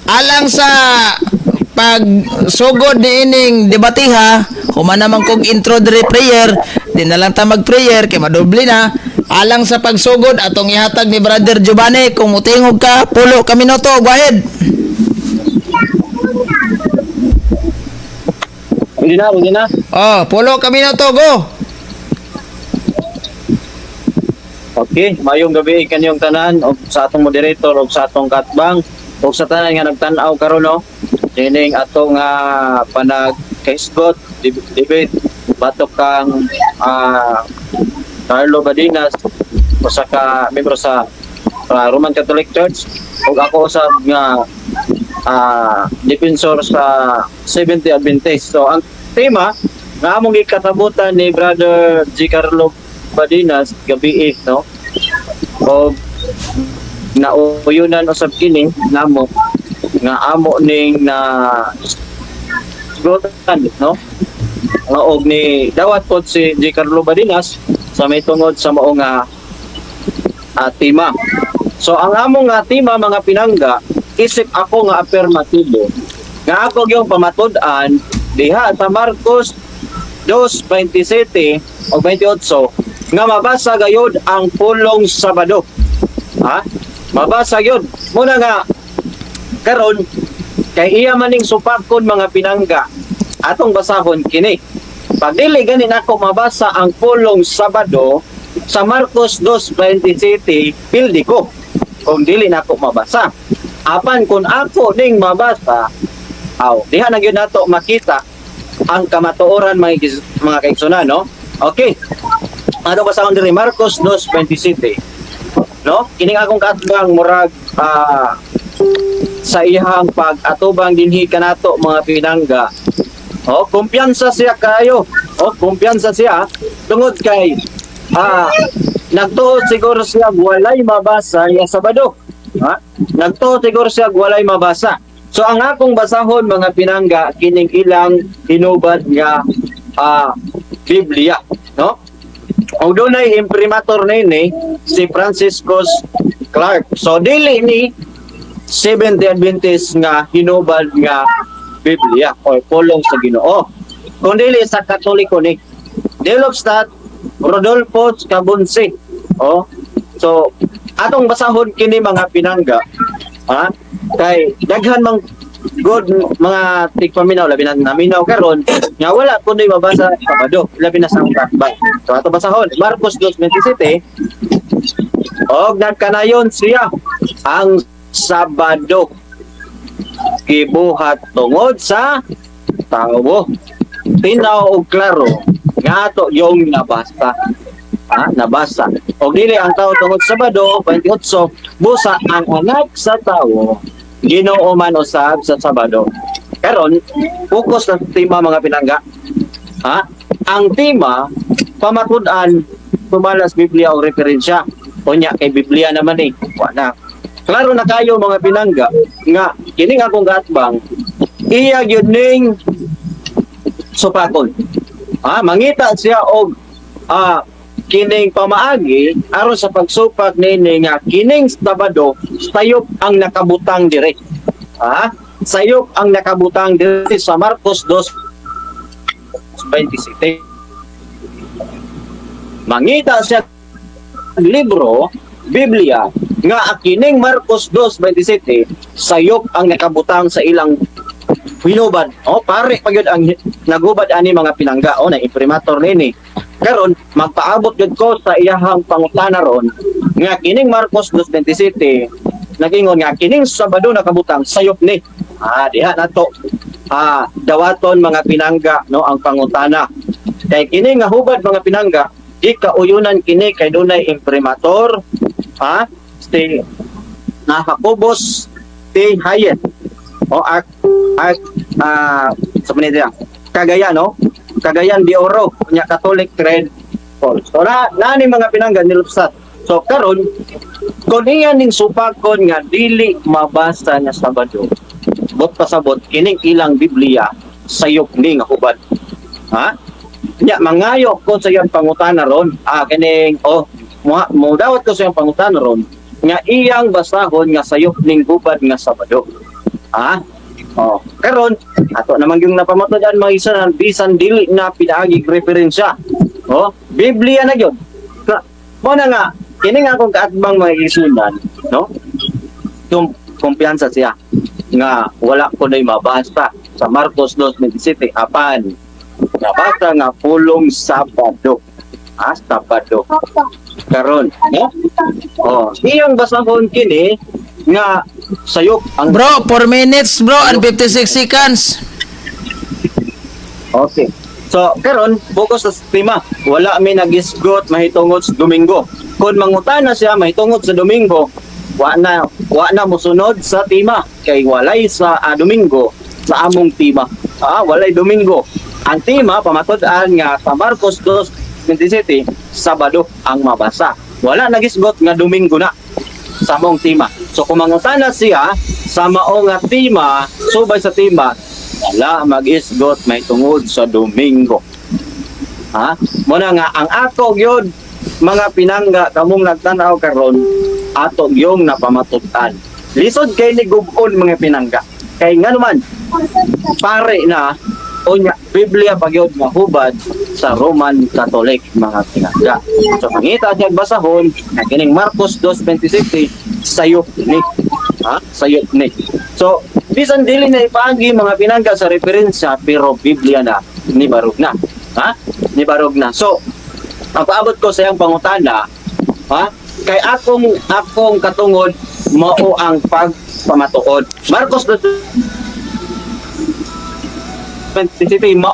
alang sa pag sugod ni ining debatiha, human naman kog introductory prayer, di na lang ta mag-prayer kay madoble na. Alang sa pagsugod atong ihatag ni Brother Giovanni, kung mutingog ka, pulo ka minuto, go ahead. Hindi na. Oh, pulo ka minuto, go. Okay, mayong gabi kanyong tanan o sa atong moderator o sa atong katbang o sa tanan nga nagtan-aw karon no. Dining atong panag-kaisgot, debate batok kang Carlo Badinas o sa ka membro sa Roman Catholic Church o ako sa nga defensor sa Seventh-day Adventist. So ang tema nga among gikatabutan ni Brother G. Carlo Badinas gabi no o nauyunan usab kini namo nga amo ning na gotan no nga og ni dawat pod si G. Carlo Badinas sa may tungod sa mao nga tema. So ang among nga tema mga pinangga, isip ako nga afirmatibo nga ako yung pamatud-an diha sa Marcos 2:27 o 28 nga mabasa gayud ang pulong Sabado. Ha? Mabasa gyud. Muna nga karon kay iya maning supakon mga pinangga atong basahon kini. Pag dili ganin ako mabasa ang pulong Sabado sa Marcos 2:27 pildi ko. Kung dili na ako mabasa. Apan kung ako ning mabasa, diha na gyud nato makita ang kamatuoran mga kaigsunan, no? Okay. Ano basahon diri Marcos 2:27. No? Kining akong katbang murag sa iyang pag-atubang dinhi kanato mga pinangga. Kumpiyansa siya kayo. Kumpiyansa siya tungod kay nagtuo siguro siya walay mabasa ya Sabado. Ha? Nagtuo siguro siya walay mabasa. So ang akong basahon mga pinangga kining ilang hinubad nga Biblia, no? O dunay imprimatur nini si Franciscus Clark. So dili ni Seventh-day Adventist nga hinubad nga Biblia o pulong sa Ginoo. Kung dili sa Katoliko ni Delobstadt Rodolfo Cabunsi. So atong basahon kini mga pinangga. Kay daghan mang good mga tigpaminaw labi na naminaw karon nga wala kundi mabasa Sabado labi na sa katbang. So ato basahon Marcos 2:27 og nagkanayon siya ang Sabado gibuhat tungod sa tawo. Tinaw og klaro nga ato yung nabasa. Nabasa. Og dili ang tao tungod Sabado 28 busa ang anak sa tawo Ginoo man usab sa Sabado. Karon focus na tema mga pinangga. Ang tema pamatud-an tumalas Biblia o referensya. Unya kay Biblia naman wala. Klaro na kayo mga pinangga nga kining akong gatbang iya gyud ning supakon. Mangita siya og kining pamaagi aron sa pagsupak nini nga kining Sabado sayop ang nakabutang dire. Sayop ang nakabutang dire sa Marcos 2:27. Mangita siya libro Biblia nga kining Marcos 2:27 sayop ang nakabutang sa ilang hinubad. Pare pagyud ang nagubad ani mga pinangga na imprimatur nini. Karon magpaabot gud ko sa iyahang pangutana ron nga kining Marcos 2:27 nagingon nga kining Sabado nakabutang sayop ni. Diha nato dawaton mga pinangga no ang pangutana. Kay kini nga hubad mga pinangga di kauyunan kini kay dunay imprimatur si Jacobus T. Hayet sa manila Cagayan Cagayan de Oro nya Catholic Trade Paul. So na ni mga pinangga nilupsat. So karon kun iyan ning supakon nga dili mabasa nga Sabado. Bot pasabot kining ilang Biblia sayop ni nga hubad. Nya mangayo ko sa iyang pangutana ron. Kining mo dawat ko sa iyang pangutana ron nga iyang basahon nga sayop ning hubad nga Sabado. Ha? Oh, karon ato naman yung napamatudan mga isunan bisan dili na pinaagi referensya. Oh, Biblia na gyud. Mo na nga kini nga akong kaatbang mga isunan, no? Kumpiyansa siya nga wala ko na mabasa sa Marcos 2:27 apan nabasa nga pulong Sabado. Sabado. Karon, no? Oh, iyang basahon kini nga sayop ang Bro, 4 minutes bro and 56 seconds. Okay. So, karon focus sa tema. Wala mi nagisgot mahitungod sa Domingo. Kung mangutana siya mahitungod sa Domingo, wa na mosunod sa tema kay walay sa Domingo sa among tema. Walay Domingo. Ang tema pamatud-an nga sa Marcos 2:27 Sabado ang mabasa. Wala nagisgot nga Domingo na sa among tema. So kung mangutana siya sa mao nga tema, subay sa tema, wala mag-isgot may tungod sa Domingo. Muna nga ang ato gyud mga pinangga kamong nagtanaw karon ato yung napamatutan. Lisod kay ni gubon mga pinangga. Kay nga naman pare na unya Biblia pagyod nga hubad sa Roman Catholic mga pinangga. So mangita siya basahon na kining Marcos 2:27 sayop ni. Sayop ni. So bisan dili na ipaagi mga pinangga sa referensya pero Biblia na ni barog na. Ni barog na. So ang paabot ko sa iyang pangutana, kay akong katungod mao ang pagpamatuod. Marcos 2:27 mao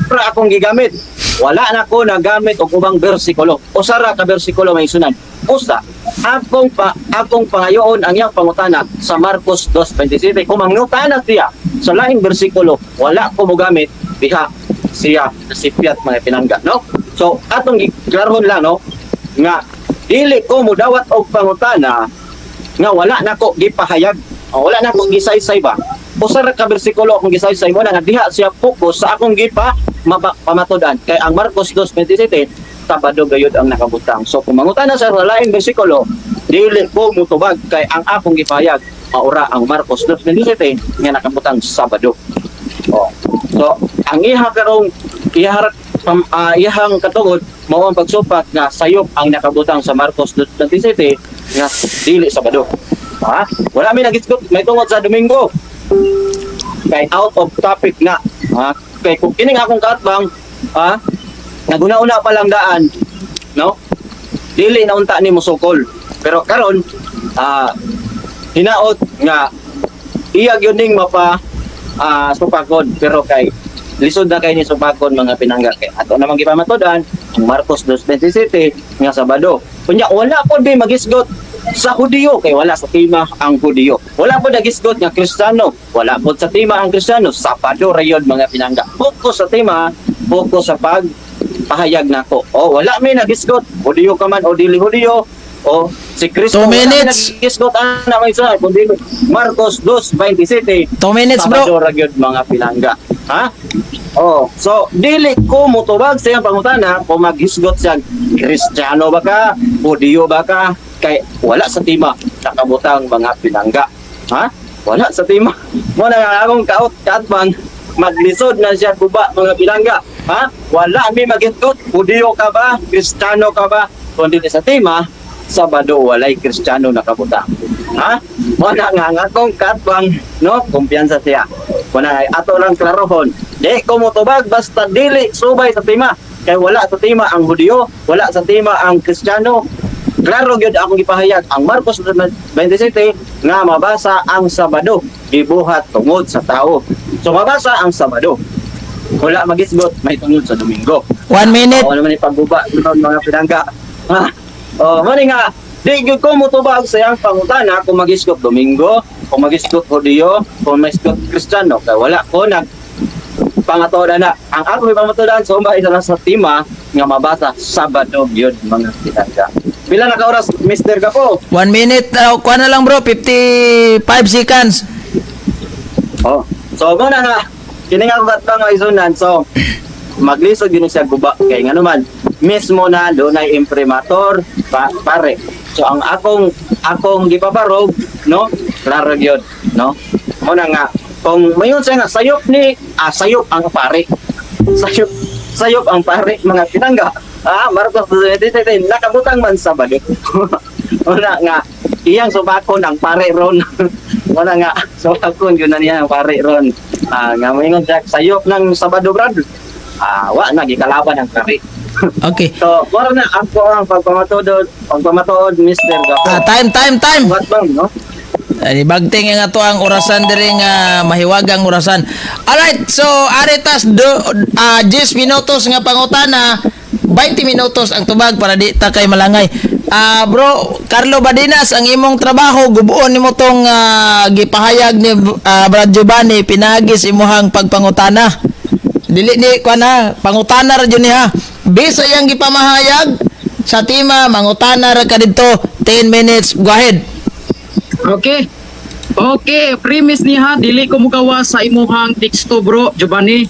akong gigamit. Wala na ko nagamit og ubang bersikulo. Usa ra ka bersikulo may sunan. Usa akong pangayoon ang iyang pangutana sa Marcos 2:27. Kung mangutana siya sa laing bersikulo, wala ko mogamit diha siya nasipyat mga pinangga, no? So atong giklaron lang, no, nga dili ko mudawat og pangutana nga wala nako gipahayag, wala nako gisaysay ba. Usa ra ka bersikulo akong gisaysay mo na nga diha siya focus sa akong pamatudan kay ang Marcos 2:27 Sabado gayud ang nakabutang. So kung mangutana sa laing bersikulo, dili ko mutubag kay ang akong gipahayag maura ang Marcos 2:27 nga nakabutang Sabado. So ang iyahang katungod mao ang pagsupat nga sayop ang nakabutang sa Marcos 2:27 nga dili Sabado. Wala mi nagisgot may tungod sa Domingo. Kay out of topic na. Kay kung kining akong kaatbang, naguna-una pa lang daan, no? Dili na unta ni musukol. Pero karon hinaot nga iya gyud ning supakon pero kay lisod na kay ni supakon mga pinangga kay ato namang gipamatudan ang Marcos 2:27 nga Sabado. Kunya wala pod di magisgot sa Hudiyo kay wala sa tema ang Hudiyo. Wala pod nagisgot nga Kristiyano, wala pod sa tema ang Kristiyano. Sabado rayon mga pinangga. Fokus sa tema, fokus sa pagpahayag nako. Wala may nagisgot Hudiyo ka man o dili Hudiyo. Si Kristo 2 minutes. Nagisgot ana may sa kundi Marcos 2:27 2 minutes bro. Sabado rayon mga pinangga. So dili ko mutubag sa iyang pangutana kung maghisgot siya Kristiyano ba ka, Hudiyo ba ka, kay wala sa tema nakabutang mga pinangga. Wala sa tema. Mo na akong kaatbang maglisod na siya guba mga pinangga. Wala mi maghisgot Hudiyo ka ba, Kristiyano ka ba, kundi sa tema Sabado walay Kristiyano nakabutang. Mo na nga akong kaatbang, no, kumpiyansa siya. Kuna ato lang klarohon. Di ko mutubag basta dili subay sa tema. Kay wala sa tema ang Hudiyo, wala sa tema ang Kristiyano. Klaro gyud akong gipahayag ang Marcos 27 nga mabasa ang Sabado, gibuhat tungod sa tao. So mabasa ang Sabado. Wala magisgot may tungod sa Domingo. 1 minute. Wala man ipagguba mga pinangga. Mani nga di gyud ko mutubag sa iyang pangutana kung magisgot Domingo, kung magisgot Hudiyo, kung magisgot Kristiyano. Kay wala ko pangatoda na. Ang ako pamatudan sa umbay sa tema nga mabasa Sabado gyud mga pinangga. Pila na ka oras Mr. Gapo? 1 minute. Kuha na lang bro, 55 seconds. So muna nga kini nga katbang nga isunan. So maglisod yun siya guba kay nga naman mismo na dunay imprimator pare. So ang akong gipabarog, no, Klaro gyud, no? Muna nga kung mayon siya nga sayop ang pare. Sayop ang pare mga pinangga. Marcos 2023 nakabutang man sa balik. Muna nga iyang subakon ang pare ron. Muna nga subakon yun na niya ang pare ron. Nga mayon siya sayop ng Sabado Brad. Wa na gikalaban ang pare. Okay. So, wala na ako ang pagpamatuod Mr. Gapo. Time. What bang, no? Ani bagting nga to ang orasan diri nga mahiwagang orasan. Alright, so aritas 10 minutos nga pangutana, 20 minutos ang tubag para di ta kay malangay. Bro, Carlo Badinas, ang imong trabaho gubuon nimo tong gipahayag ni Brad Giovanni pinagis imuhang pagpangutana. Dili ni kuana, pangutana ra jud ni ha. Bisa yang gipamahayag sa tima mangutana ra ka didto 10 minutes. Go ahead. Okay, premise niya dili ko mugawa sa imuhang teksto bro Giovanni.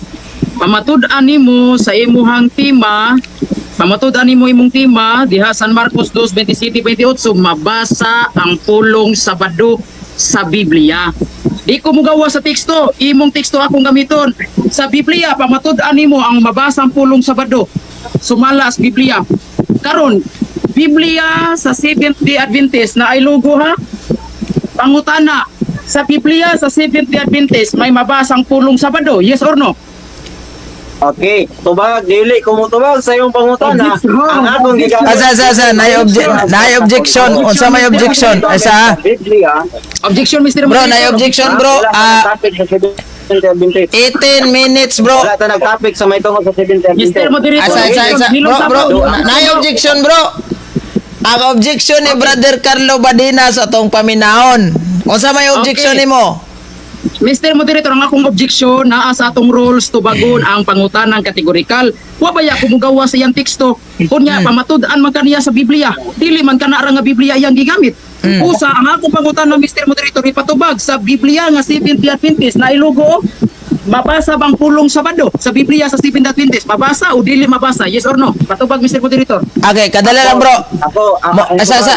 Pamatud-an nimo sa imuhang tema, pamatud-an nimo imong tema diha San Marcos 2:27-28 mabasa ang pulong Sabado sa Biblia. Di ko mugawa sa teksto, imong teksto akong gamiton. Sa Biblia pamatud-an nimo ang mabasa ang pulong Sabado. Sumala sa Biblia. Karon Biblia sa Seventh-day Adventist na ay logo ha. Pangutana, sa Biblia sa Seventh-day Adventist may mabasang pulong Sabado, yes or no? Okay, tubag, dili ko mo tubag sa iyong pangutana. Ang akong gigamit. Asa, nay objection. Unsa may objection? Asa? Biblia. Objection, Mr. Bro, Moderator. nay objection, bro. Wala ka nag-topic sa 70 18 minutes, bro. Wala ta nag-topic sa may tungkol sa 70 Mr. Moderator. Asa. Bro, nay objection, bro. Ang objection ni Brother Carlo Badinas atong paminahon. Unsa may objection Okay. nimo? Mr. Moderator, ang akong objection naa sa atong rules tubagon ang pangutanang kategorikal. Wa ba ya kumugawa sa iyang teksto? Kunya pamatud-an man kaniya sa Biblia. Dili man kana ra nga Biblia iyang gigamit. Usa ang akong pangutana Mr. Moderator ipatubag sa Biblia nga Seventh-day Adventist na ilogo mabasa bang pulong Sabado sa Biblia sa Seventh-day Adventist? Mabasa o dili mabasa? Yes or no? Patubag Mr. Moderator. Okay, kadala lang, bro.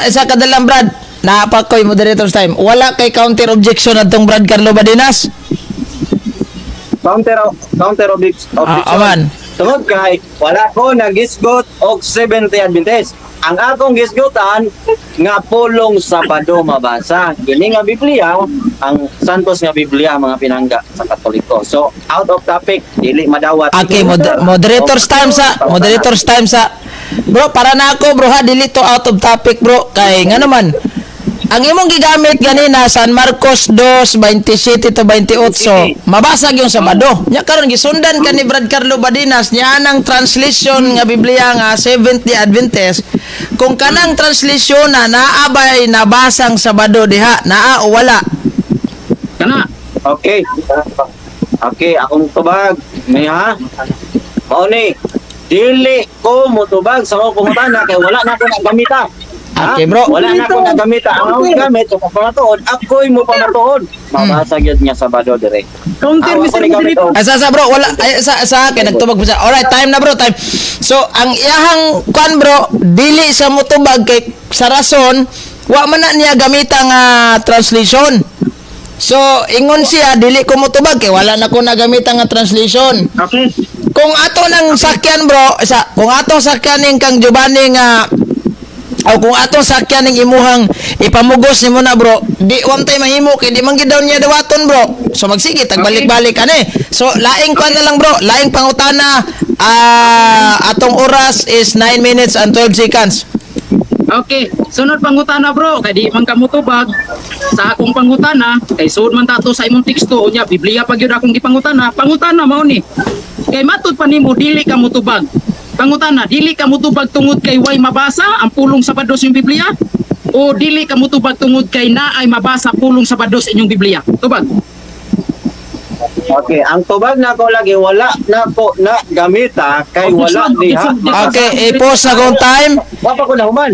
Isa kadalang, Brad. Napakoy moderator's time. Wala kay counter objection adtong Brad Carlo Badinas. Counter objection. Aman. Tungod kay wala ko nagisgot og 70 Adventist. Ang akong gisgutan nga pulong Sabado mabasa. Kini nga Biblia, ang Santos nga Biblia mga pinangga sa Katoliko. So out of topic, dili madawat. Okay, moderator's time sa. Bro, para na ako, bro, ha, dili to out of topic, bro. Kay nga naman, ang imong gigamit ganina San Marcos 2:27-28 mabasag yung Sabado. Nya karon gisundan ka ni Brad Carlo Badinas nya nang translation nga Biblia nga Seventh-day Adventist. Kung kanang translation na naabay nabasang Sabado diha, naa o wala? Kana. Okay, akong tubag. May ha? Mauni, dili ko mutubag sa akong pangutana kay wala na ako nagamita. Okay, bro. Wala na ako nagamita. Ang akong gamit, sa pamatuod, ako'y mo pamatuod. Mabasag yun niya Sabado direct. Counter Mr. Moderator. Sa bro, wala sa akin nagtubag pa siya. Alright, time na bro, time. So, ang iyahang kwan bro, dili sa mutubag kay sa rason wa man na niya gamita nga translation. So, ingon siya dili ko mutubag kay wala na ko nagamita nga translation. Okay. Kung ato nang sakyan bro, kung atong sakyan ning kang Giovanni nga o kung atong sakyan ning imuhang ipamugos nimo na bro, di one time mahimo kay di man gid daw niya dawaton bro. So magsige tagbalik-balik ani. So laing kwan na lang bro, laing pangutana atong oras is 9 minutes and 12 seconds. Okay, sunod pangutana bro, kay di man ka mutubag sa akong pangutana, kay sud man tato sa imong teksto unya Biblia pag yun akong gipangutana, pangutana mao ni. Kay matud pa nimo dili ka mutubag. Pangutana, dili ka mutubag tungod kay way mabasa ang pulong Sabado sa inyong Biblia? O dili ka mutubag tungod kay naay mabasa pulong Sabado sa inyong Biblia? Tubag. Okay, ang tubag na ko lagi, wala na ko na gamita kay wala diha. Okay, i-pause na kung time. Wapa ko na human.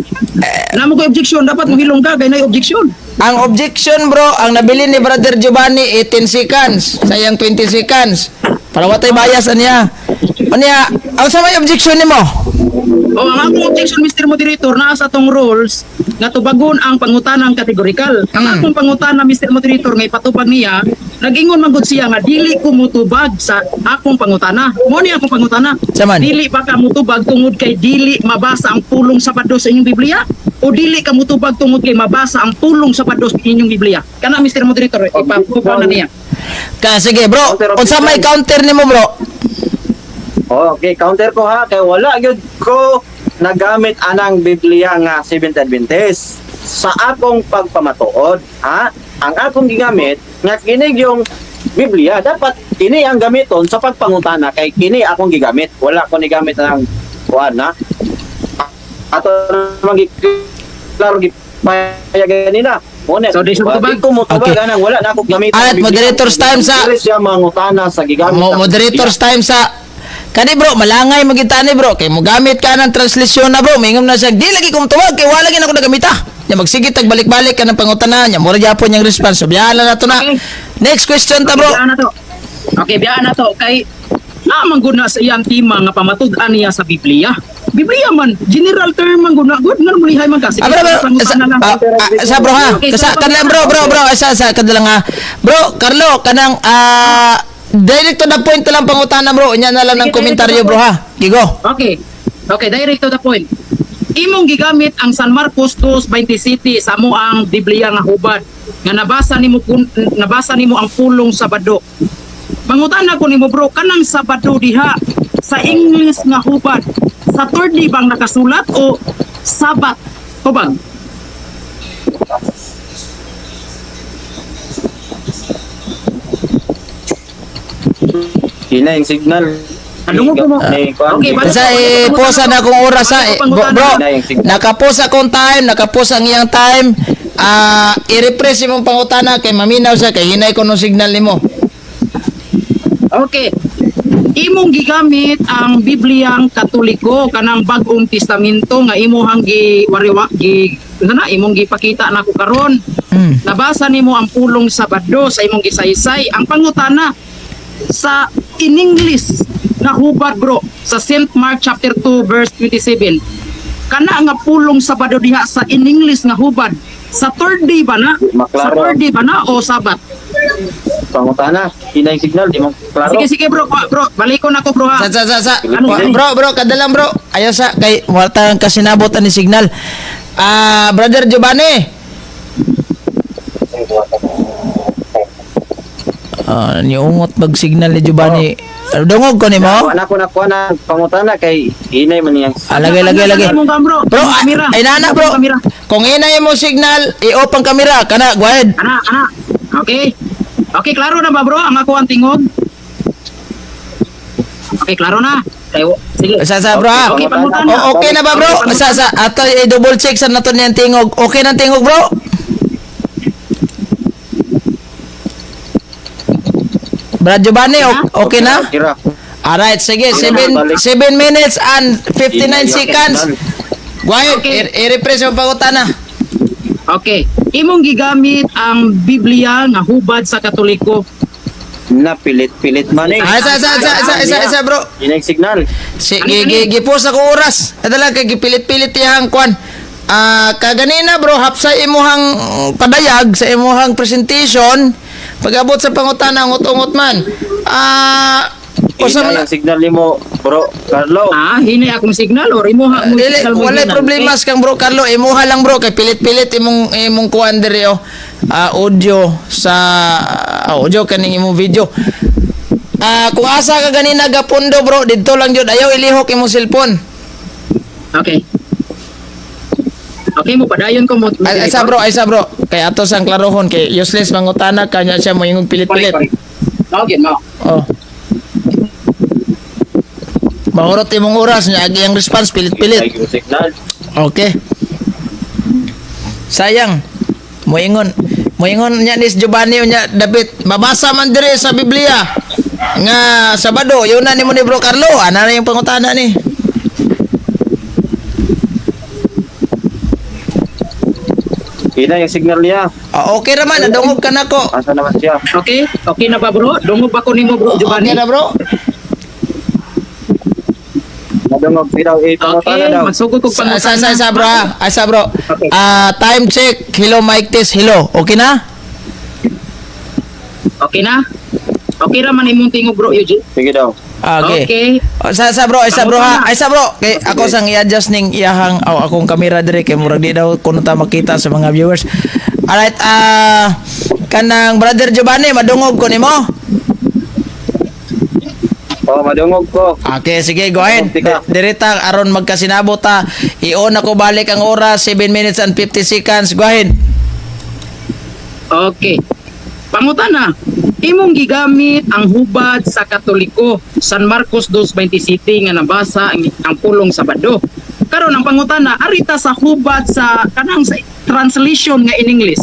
Namo ko objection, dapat mohilong ka kay naay objection. Ang objection bro, ang nabili ni Brother Giovanni 18 seconds, sayang 20 seconds. Para watay bias niya. Anya, ang sa may objection nimo? O ang akong objection, Mr. Moderator, naa sa tong rules nga tubagon ang pangutanang kategorikal. Ang akong pangutana, Mr. Moderator, nga ipatubag niya, nag-ingon man gud siya nga dili ko mutubag sa akong pangutana. Mo ni akong pangutana. Saman. Dili ba ka mutubag tungod kay dili mabasa ang pulong sabado sa inyong Biblia? O dili ka mutubag tungod kay mabasa ang pulong sabado sa inyong Biblia? Kana, Mr. Moderator, ipatubag na niya. Sige bro, unsa may counter nimo bro? Okay, counter ko ha, kay wala gyud ko nagamit anang Biblia nga Seventh Adventist sa akong pagpamatuod, ha? Ang akong gigamit nga kini yung Biblia, dapat kini ang gamiton sa pagpangutana kay kini akong gigamit. Wala ko ni gamit ng kuan na. Ato klaro gipayagan nila. So, di siya mutubag? Ko mutubag Okay. anang wala na akong gamit. Alright, moderator's time sa- Dili siya mangutana sa gigamit. ng Moderator's time sa kani bro, malangay magitani bro, kay mo gamit ka ng translasyon na bro, mingom na siya, di lagi kong tuwag, kay wala gina ko nagamita. Nya magsigit tag balik-balik ka ng pangutana, nya mura gyapon yung response. So biyahan na to na. Okay. Next question ta bro. Biyaan na to. Okay, biyaan na to. Kay naman gud na sa iyang tima nga pamatud-an niya sa Biblia. Biblia man, general term man gud na good na mulihay man kasi. Bro, sa bro ha. Okay, Sa so, kadlang bro, sa kadlang ha. Bro, Carlo, kanang direct to the point to lang pangutana bro. Nya na lang ng Sige, komentaryo bro ha. Gigo. Okay. Okay, direct to the point. Imong gigamit ang San Marcos 2:27 sa amo ang Biblia nga hubad nga nabasa nimo ang pulong Sabado. Mangutana ko nimo bro, kanang Sabado diha sa English nga hubad, sa third day bang nakasulat o Sabat hubad? Kina yung signal. Ano mo? Okay, balik- Sa posa na akong oras ha. Bro, nakapos akong time, nakapos ang iyang time. I-refresh imong pangutana kay maminaw siya kay hinay ko no signal nimo. Okay. Imong gigamit ang Bibliang Katoliko kanang Bagong Testamento nga imuhang imong gipakita nako karon. Nabasa nimo ang pulong Sabado sa imong gisaysay. Ang pangutana sa in English na hubad bro sa St. Mark chapter 2 verse 27. Kana nga pulong Sabado diha sa in English nga hubad sa third day ba na? Sa Maklaro. third day ba na o Sabat? Pangutana, kina yung signal, di mo klaro. Sige bro, balik ko na ko bro ha. Sa. Ano yun? Bro, kadalang bro. Ayaw sa kay wala kasi nabotan ni signal. Brother Giovanni. Niungot mag signal ni Giovanni. Dungog ko nimo. Anak ko na kuha na pangutana kay hinay man niyang. Lagay. Bro, Bro, ay nana bro. Kamera. Kung inay mo signal, i-off ang kamera. Kana, go ahead. Ana. Okay. Okay, klaro na ba bro? Ang ako ang tingog. Okay, klaro na. Tayo. Sige. Sa bro ha. Okay, pangutana. Okay na ba bro? Sa ato i-double check sa nato niyang tingog. Okay na tingog bro? Brad Giovanni, okay na? Kira. Alright, sige. 7 minutes and 59 seconds. Go ahead, Okay. i-refresh yung pangutana. Okay. Imong gigamit ang Biblia nga hubad sa Katoliko. Na pilit man eh. Isa bro. Hinay signal. Gipos ako oras. Adalang kay gipilit-pilit yang kwan. Kaganina bro, hapsa imuhang padayag sa imuhang presentation. Pag-abot sa pangutana, ngot-ungot man. Hinay ang signal nimo, bro. Carlo. Hinay akong signal or imuha mo Dili, signal mo walay ginan, problema okay? kang bro Carlo, imuha lang bro kay pilit-pilit imong kuan diri audio sa audio kaning imong video. Kung asa ka ganina gapundo bro, didto lang jud ayaw ilihok imong cellphone. Okay. Okay mo padayon ko mo. Ay sa bro, kay ato sang klarohon kay useless mangutana kanya siya mo ingong pilit-pilit. Okay, mo. Oh. Mahurot imong oras nya agi ang response pilit-pilit. Hinay yung signal. Okay. Sayang. Moingon nya ni Giovanni nya David mabasa man dire sa Biblia nga Sabado yun na nimo ni Bro Carlo ana na yung pangutana ni. Hinay yung signal niya. Okay ra man nadungog ka nako. Asa naman siya? Okay? Okay na ba bro? Dungog ba ko nimo bro Giovanni? Okay na bro. Madungog daw Okay, daw. magsugod ko pangutana. Sa bro ha. Asa bro. Okay. Time check. Hello mic test. Hello. Okay na? Okay na? Okay ra man imong tingog bro Eugene. Sige daw. Okay. Okay. Sa bro, ha. Ay sa bro. Kay ako sang i-adjust ning iyahang akong camera dire kay murag di daw kuno ta makita sa mga viewers. Alright, kanang brother Giovanni madungog ko nimo. Oh, madungog ko. Okay, sige, go ahead. Tika. Direta aron magkasinabot ta. I-on ako balik ang oras 7 minutes and 50 seconds. Go ahead. Okay. Pangutana, imong gigamit ang hubad sa Katoliko San Marcos 2:27 nga nabasa ang pulong Sabado. Karon ang pangutana, arita sa hubad sa kanang sa translation nga in English.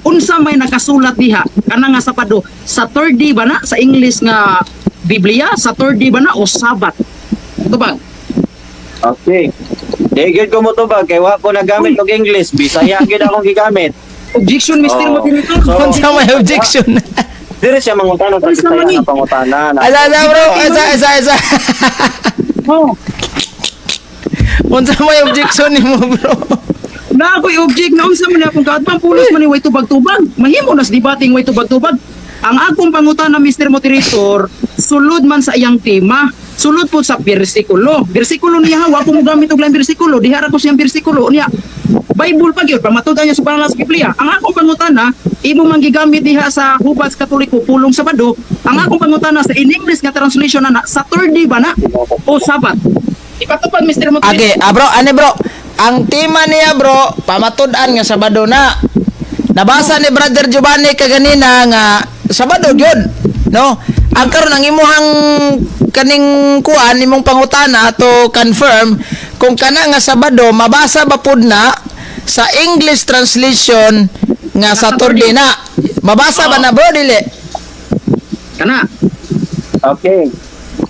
Unsa may nakasulat diha kanang nga Sabado? Saturday ba na sa English nga Biblia? Saturday ba na o Sabat? Tubag. Okay. Digid ko mo to ba kay wa ko nagamit og English, Bisaya gyud akong gigamit. Objection, Mr. Oh. Moderator. So, Unsa may objection? Dire siya mangutana sa Alis naman Bisaya eh. nga pangutana. Ala bro, isa. Oh. Unsa may objection nimo bro? Na ako'y object na unsa man akong kaadpang pulos man ni way tubag-tubag. Mahimo nas debating way tubag-tubag. Ang akong pangutana Mr. Moderator, sulod man sa iyang tema. Sulod po sa bersikulo. Bersikulo niya wa ko mo gamit og lain bersikulo. Dihara ko siyang bersikulo niya. Bible pa gyud pamatud-an niya sa pangalan sa Biblia. Ang akong pangutana, imo man gigamit diha sa hubad sa Katoliko pulong Sabado. Ang akong pangutana sa in English nga translation na Saturday ba na o Sabat? Ipatupad Mr. Moderator. Okay, bro, bro? Ang tema niya bro, pamatud-an nga Sabado na. Nabasa ni Brother Giovanni kaganina nga Sabado gyud, no? Ang karon ang imuhang kaning kuan imong pangutana to confirm kung kana nga Sabado mabasa ba pud na sa English translation nga Saturday na. Mabasa ba na bro dili? Kana. Okay.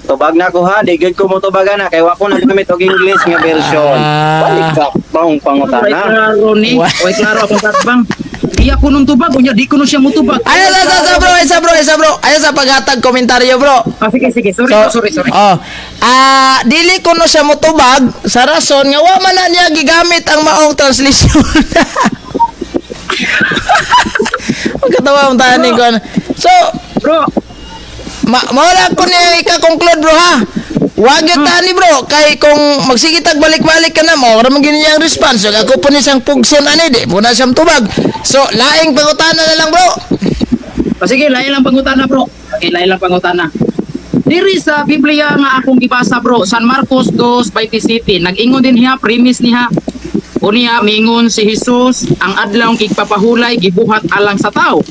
Tubag na ko ha, digid ko mo tubagan na kay wa ko nagamit og English nga version. Balik ka baong Way pangutana. klaro ni. Wa- Way klaro akong tatbang. Iya ko nung tubag, unya di ko nung siya mutubag. Ay sa bro. Ay sa paghatag komentaryo bro. Sige. Sorry. Oh. Dili ko no siya motubag sa rason nga wa man na niya gigamit ang maong translation. Magkatawa ang tani ko. So, Bro, mawala ko niya ika-conclude bro ha. Wag yung tani bro. Kay kung magsigitag balik-balik ka na mo, wala man gini ang response. So, ako po ni siyang pugson ani, di po na siyang tubag. So, laing pangutana na lang bro. sige, lain lang pangutana bro. Okay, lain lang pangutana. Diri sa Biblia nga akong gibasa bro, San Marcos 2:27, nag-ingon din niya, premise niya. Unya, mingon si Jesus, ang adlaw kigpapahulay, gibuhat alang sa tao.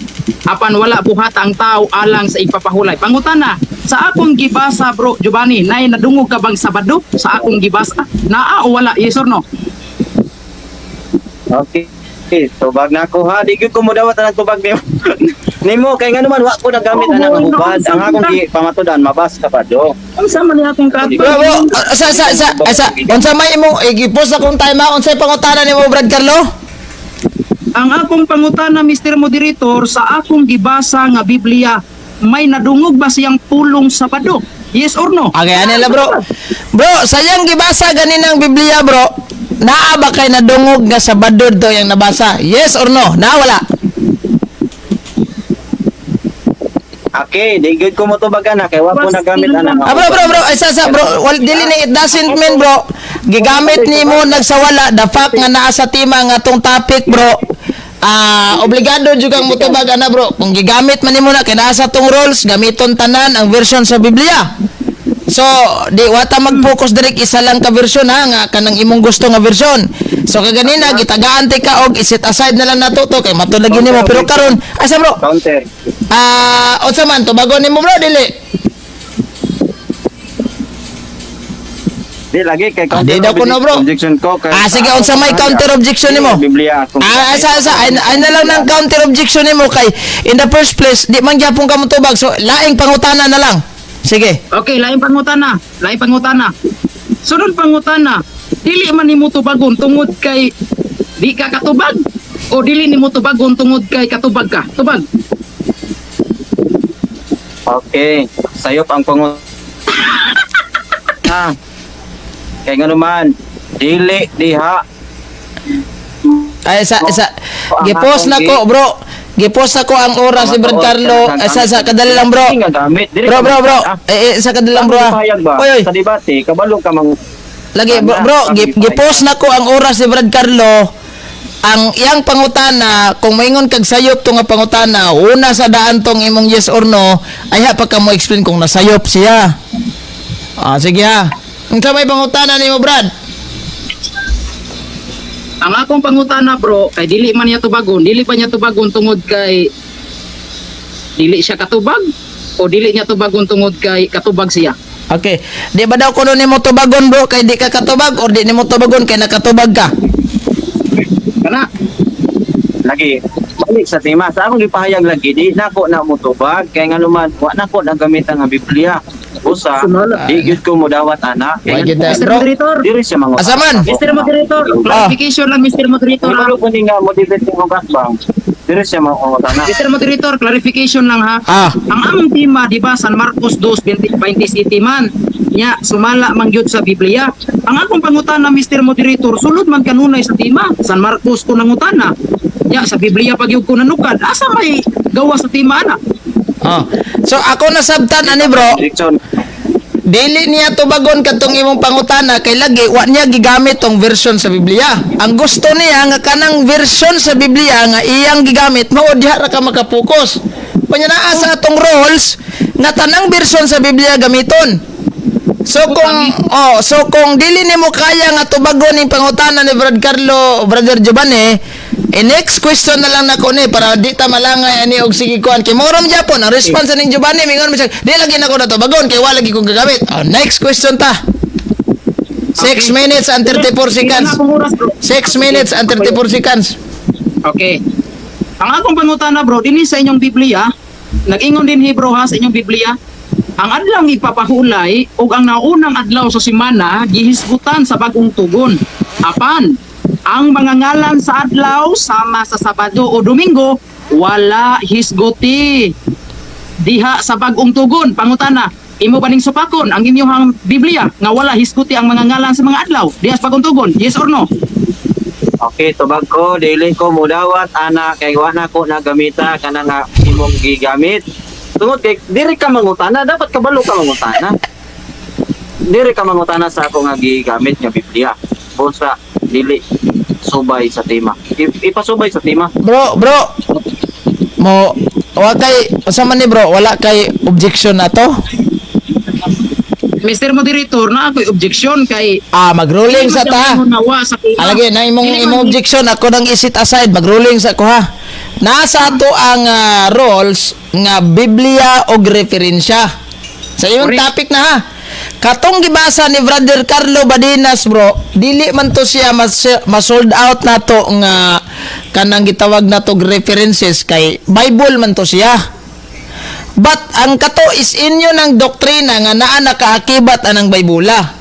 Apan wala buhat ang tao alang sa ipapahulay. Pangutana, sa akong gibasa bro, Giovanni, nay nadungog ka bang Sabado sa akong gibasa? Naa o wala? Yes or no? Okay. Tubag na ko ha, digid ko mo dawat ang tubag nimo. Nimo kay nga naman wa ko nagamit ana nga hubad. Ang akong pamatudan mabasa pa do. Ang sama niya akong Bro, katbang. unsa may imong i-post akong time ha? Unsay pangutana nimo Brad Carlo? Ang akong pangutana, Mr. Moderator, sa akong gibasa nga Biblia, may nadungog ba siyang pulong Sabado? Yes or no? Okay, anila bro. Bro, sayang gibasa ganinang Biblia bro. Naa ba kay nadungog nga Sabado to yang nabasa? Yes or no? Naa wala? Okay, digid ko mo tubagan na kay wa ko nagamit ana nga. Bro. Ay bro. Dili na it doesn't mean bro. Gigamit nimo nagsawala the fact nga naa sa tema nga tong topic bro. Obligado jud kang mutubag ana bro. Kung gigamit man nimo na kay naa sa tong rules, gamiton tanan ang version sa Biblia. So, di wata mag-focus direct isa lang ka version ha nga kanang imong gusto nga version. So kaganina gitagaan ti ka og iset aside na lang nato to kay matulagi nimo pero karon asa bro? Counter. Unsa man to bago nimo bro dili? Di lagi kay di daw ko na, bro. Objection ko kay Sige unsa may counter objection nimo? Biblia akong Ay na lang ng counter objection nimo kay in the first place di man gyapon ka motubag so laing pangutana na lang. Sige. Okay, lain pangutana. Sunod pangutana, dili man nimo tubagon tungod kay di ka katubag o dili nimo tubagon tungod kay katubag ka? Tubag. Okay, sayop ang pangut. Kay nga naman, dili diha. Ay sa ang gipost akong nako bro. Gipost nako ang oras si Brad Carlo. Sa kadali lang bro. Bro. Sa kadali lang bro. Oy. Sa debate, kabalo ka mang Lagi bro, gipost nako ang oras si Brad Carlo. Ang iyang pangutana, kung maingon kag sayop to nga pangutana, una sa daan tong imong yes or no, ay ha pa ka mo explain kung nasayop siya. Sige ha. Unsa may pangutana nimo Brad? Ang akong pangutana bro, kay dili man niya tubagon, dili pa niya tubagon tungod kay dili siya katubag o dili niya tubagon tungod kay katubag siya. Okay. Di ba daw kuno nimo tubagon bro kay di ka katubag or di nimo tubagon kay nakatubag ka? Kana lagi balik sa tema sa akong gipahayag lagi di nako na motubag kay nga naman wa nako na gamitan nga Biblia usa di gyud ko modawat ana Wa kay gyud Mr. bro. Moderator, diri siya mangutan. Asaman? Mr. Moderator, clarification lang Mr. Moderator. Ano ko ni nga motivate ng gasbang diri siya mangutan ana. Mr. Moderator, clarification lang ha. Ang among tema, di ba, San Marcos 2:27 man, nya sumala man gyud sa Biblia. Ang akong pangutana, Mr. Moderator, sulod man kanunay sa tema, San Marcos ko nangutana. Nya sa Biblia pag gyud ko nanukad, asa may gawa sa tema ana? So ako nasabtan ani bro, Direction. dili niya tubagon katong imong pangutana kay lagi wa niya gigamit tong version sa Biblia. Ang gusto niya nga kanang version sa Biblia nga iyang gigamit mao diha ra ka makapokus. Kunya naa sa atong rules nga tanang version sa Biblia gamiton. So kung dili nimo kaya nga tubagon ning pangutana ni Brad Carlo, Brother Giovanni, next question na lang nako ni para di ta malangay ani og sige kuan kay morom Japon ang response ning Giovanni mingon siya di lagi nako na tubagon kay wala lagi ko gagamit. Next question ta. 6 minutes and 34 seconds. 6 minutes and 34 seconds. Okay. Ang akong pangutana bro, dinhi sa inyong Biblia, nag-ingon din Hebrew ha sa inyong Biblia, ang adlaw ipapahulay ug ang naunang adlaw sa semana gihisgutan sa bagong tugon. Apan ang mga ngalan sa adlaw sama sa Sabado o Domingo wala hisguti diha sa bagong tugon. Pangutana, imo ba ning supakon ang inyong Biblia nga wala hisguti ang mga ngalan sa mga adlaw diha sa bagong tugon? Yes or no? Okay, tubag ko, dili ko mudawat ana kay wa na ko nagamita kana nga imong gigamit. Tungod kay diri ka mangutana, dapat kabalo ka mangutana. Diri ka mangutana sa ako nga gigamit nga Biblia. Busa dili subay sa tema. Ipasubay sa tema. Bro, mo wa kay sa man ni bro, wala kay objection na to. Mr. Moderator, na ako'y objection kay Mag-ruling sa ta. Alagi na imong objection ako nang isit aside, mag-ruling sa ko ha. Nasa ato ang rules nga Biblia og referensya. Sa imong Correct. topic na ha. Katong gibasa ni Brother Carlo Badinas bro, dili man to siya ma-sold out nato nga kanang gitawag nato references kay Bible man to siya. But ang kato is inyo ng doktrina nga naa nakaakibat anang Baybula.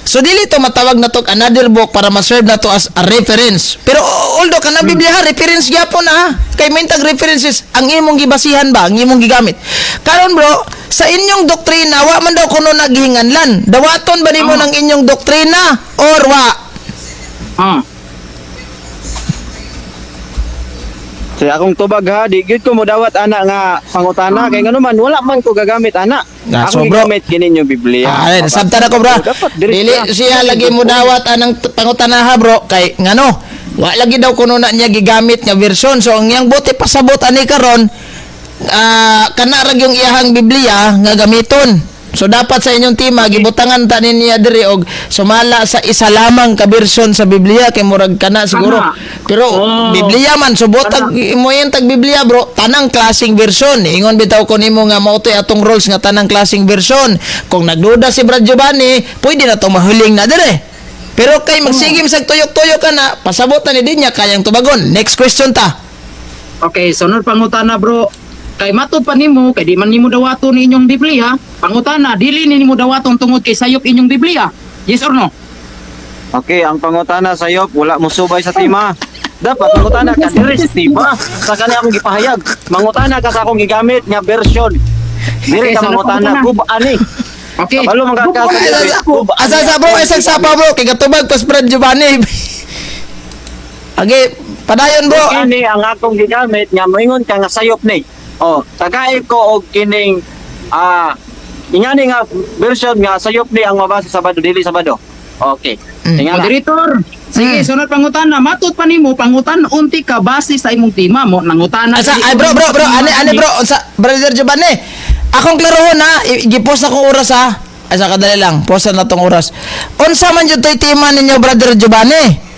So dili to matawag na to another book para ma-serve na to as a reference. Pero although kanang Biblia ha, reference gyapon na ha. Kay main tag references ang imong gibasihan ba, ang imong gigamit. Karon bro, sa inyong doktrina wa man daw kuno naghinganlan. Dawaton ba nimo ng inyong doktrina or wa? Sa akong tubag ha, di gyud ko modawat ana nga pangutana kay ngano man wala man ko gagamit ana. So, Ako bro, gigamit kini yung Biblia. sabta na ko bro. Dapat diri Dili siya lagi mo dawat anang pangutanaha bro kay ngano. Wa lagi daw kuno na niya gigamit nga version. So ang iyang buti pasabot ani karon kana ra yung iyahang Biblia nga gamiton. So dapat sa inyong tema gibutangan ta niya diri og sumala sa isa lamang ka version sa Biblia kay murag kana siguro. Pero Biblia man subotag imo yan tag Biblia bro, tanang klaseng version. Ingon bitaw ko nimo nga mao to atong rules nga tanang klaseng version. Kung nagduda si Brad Giovanni, pwede na to mahuling na diri. Pero kay magsigim sa tuyok-tuyok ka na, pasabot na ni dinya kayang tubagon. Next question ta. Okay, sunod pangutana bro. Kay matud pa nimo, kay di man nimo dawaton ni inyong Biblia, pangutana, dili ni nimo dawaton tungod kay sayop inyong Biblia. Yes or no? Okay, ang pangutana sa iyo wala mo subay sa tema. Dapat mangutana ka diri sa tema. Sa kani akong gipahayag. Mangutana ka sa akong gigamit nga version. Diri Okay, ka sunod mangutana pangutana. kung ani. Okay. Kabalo man ka sa Asa bro, isang sapa bro, kay katubag pas Brad Giovanni. Okay, padayon bro. Kini ang akong gigamit nga moingon ka nga sayop ni. Oh, tagay ko og kining ingani nga version nga sayop ni ang mabasa sa Sabado dili Sabado. Okay. Tingala. Moderator, sige, sunod pangutana. Matud pa nimo pangutan unti ka base sa imong tema mo nangutana. Asa ay bro, ani bro, sa Brother Giovanni. Akong klarohon na, i-post na kong oras ha. Asa kadali lang, post na tong oras. Unsa man jud toy tema ninyo Brother Giovanni?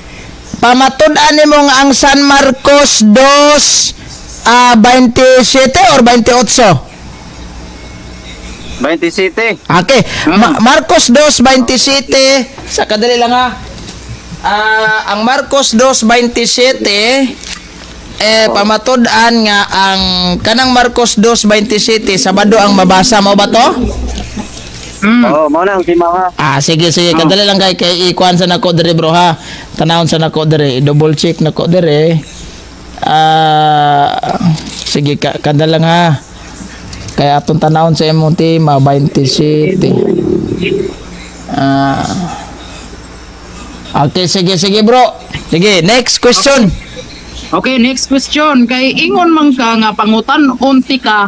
Pamatud-an nimo nga ang San Marcos 2 27 or 28? 27. Okay. Marcos 2:27 sa kadali lang ha. Ang Marcos 2:27 pamatud-an nga ang kanang Marcos 2:27 Sabado ang mabasa mo ba to? Oh, mao na ang tema ha. Sige, kadali lang kay ikuan sa nako dire bro ha. Tanawon sa nako dire, double check nako dire. Sige kadali lang ha. Kaya atong tanawon sa imong tema 27. Okay, sige bro. Sige, next question. Okay, next question. Kay ingon man ka nga pangutan unti ka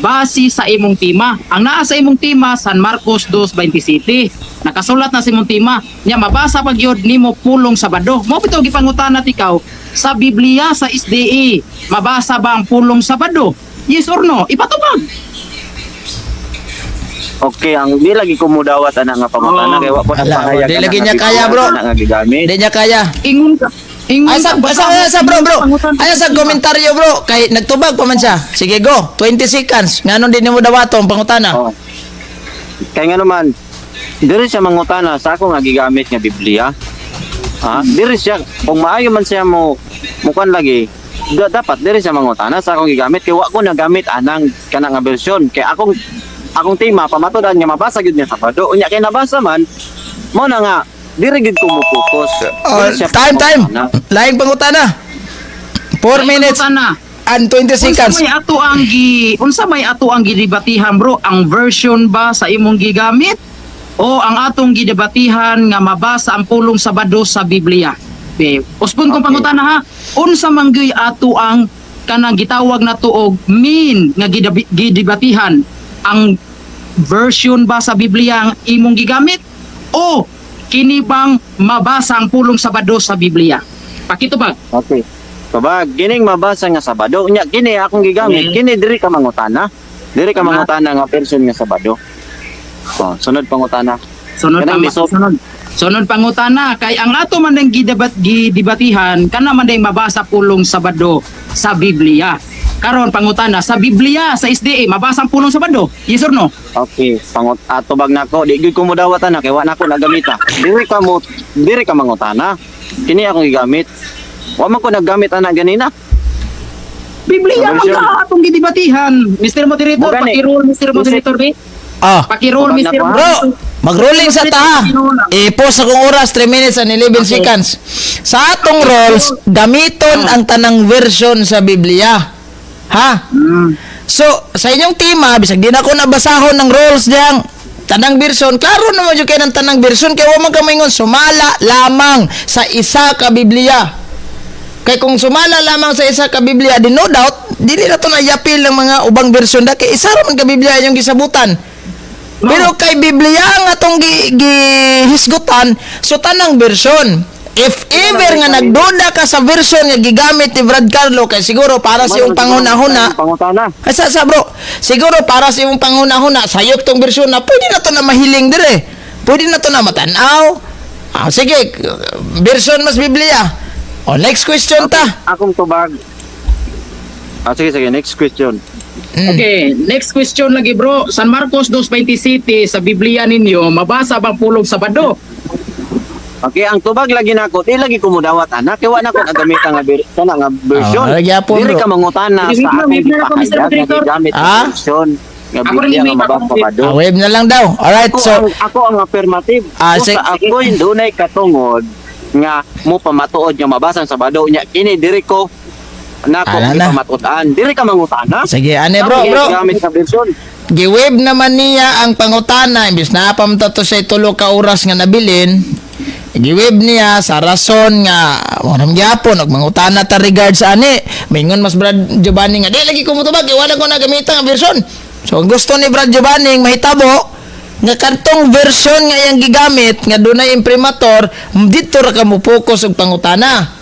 base sa imong tema. Ang naa sa imong tema San Marcos 2:27. Nakasulat na sa imong tema. Nya mabasa pag yun nimo pulong Sabado. Mo bitaw gipangutan ikaw sa Biblia sa SDA. Mabasa ba ang pulong Sabado? Yes or no? Ipatubag. Okay, ang di lagi ko mudawat ana nga pamutana kay wa ko na Ala, pahayag. di lagi niya kaya, bro. Nga gigamit. Hindi niya kaya. Ingon ka. Ay sa bro. Ay sa komentaryo bro. Kay nagtubag pa man siya. Sige go. 20 seconds. Nganon din mo dawaton pangutana. Oh. Kaya nga naman, diri siya mangutana sa ako nga gigamit nga Biblia. Ha? Diri siya, kung maayo man siya mo mukan lagi, dapat diri siya mangutana sa akong gigamit. Kaya wa ko nagamit anang kanang nga bersyon. Kaya akong tema, pamatudan nga mabasa gyud niya sa Sabado. Unya kay nabasa man, mo na nga, diri gyud ko mo focus. Diri siya Time. pangutana. Laing pangutana. 4 minutes Na. and 20 seconds. Unsa may ato ang gidebatihan bro? Ang version ba sa imong gigamit o ang atong gidebatihan nga mabasa ang pulong Sabado sa Biblia? Uspon kong pangutana ha. Unsa man gyud ato ang kanang gitawag na tuog mean nga gidebatihan? Ang version ba sa Biblia ang imong gigamit o kini bang mabasa ang pulong Sabado sa Biblia? Pakitubag. Okay. Kabag, kining mabasa nga Sabado, unya kini akong gigamit, kini diri ka mangutana. Diri ka mangutana nga person nga Sabado. So, sunod pangutana. Sunod pangutana kay ang ato man ding gidebatihan kana man ding mabasa pulong Sabado sa Biblia. Karon pangutana sa Biblia sa SDA mabasa ang pulong Sabado. Yes or no? Okay, tubag nako, di gyud ko mo dawatan na kay wa nako nagamita. Diri ka mangutana. Kini akong gigamit. Wa man ko nagamit ana ganina. Biblia man ka atong gidebatihan. Mr. Moderator, Mugani. pakirule Mr. Moderator be. Pakirule Tubag Mr. na po, ha? Bro, mag-rolling sa ta. I-pause akong oras 3 minutes and 11 seconds. Sa atong roles, gamiton ang tanang version sa Biblia. Ha? So, sa inyong tema, bisag di na ako nabasahon ng roles diyang tanang version. Klaro naman yung kayo ng tanang version. Kaya huwag magamingon, sumala lamang sa isa ka Biblia. Kaya kung sumala lamang sa isa ka Biblia, di no doubt, dili na ito nayapil ng mga ubang version. Kaya isa raman ka Biblia yung gisabutan. Pero kay Biblia nga itong gihisgutan, so tanang version. If ever nga nagduda ka sa version nga gigamit ni Brad Carlo, kay siguro para sa iyong panghuna-huna, Pangutana. ay sa bro, siguro para sa iyong panghuna-huna, sayop tong version na pwede na to na mahiling dire. Pwede na to na matanaw. Sige, version mas Biblia. Next question ta. Akong tubag. Sige, next question. Okay, next question lagi bro. San Marcos 2:27 sa Biblia ninyo, mabasa bang pulong Sabado? Okay, ang tubag lagi nako, di lagi ko mudawat ana kay wa nako nagamit nga nga version. Lagi apon, Diri bro. ka mangutana Sige, sa bro, akong wait na ako, Mr. ipahayag nga Moderator. gigamit nga version nga Ako rin Biblia yung nga mabasa may Sabado. Wave na lang daw. Alright, so Ako ang affirmative. sige. Ako yung dunay katungod nga mo pamatuod nga mabasa sa Sabado nya kini diri ko nako Ala na. ipamatudan. Diri ka mangutana. sige, ane bro. Gamit sa version. giweb naman niya ang pangutana imbis na pamtato siya 3 ka oras nga nabilin. Giweb niya sa rason nga wanang gyapon og mangutana ta regards ani. Mingon mas Brad Giovanni nga di lagi ko motubag wala ko na gamitan nga version. So ang gusto ni Brad Giovanni mahitabo nga kantong version nga iyang gigamit nga dunay imprimatur dito ra ka mo focus og pangutana.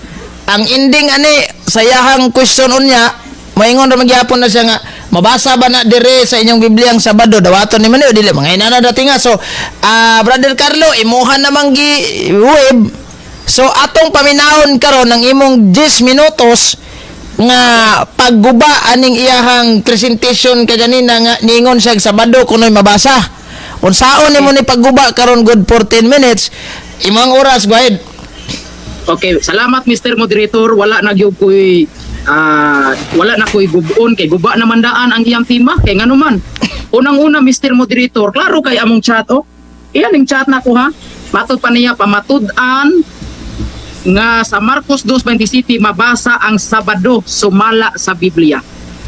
Ang ending ani sayahang question unya moingon ra magyapon na siya nga mabasa ba na dire sa inyong Biblia ang Sabado dawaton ni Manio dili mga inana dati nga. So Brother Carlo imuha namang gi web. So atong paminahon karon ng imong 10 minutos nga pagguba aning iyahang presentation kaganina nga ningon siya Sabado kunoy mabasa. Unsaon nimo ni pagguba karon good for 10 minutes imong oras go ahead. Okay, salamat Mr. Moderator. Wala na gyud koy wala na koy gubon kay guba naman daan ang iyang tema kay ngano man. Unang-una Mr. Moderator, klaro kay among chat oh. Iyan ang chat na ko ha. Matud pa niya pamatud-an nga sa Marcos 2:27 mabasa ang Sabado sumala sa Biblia.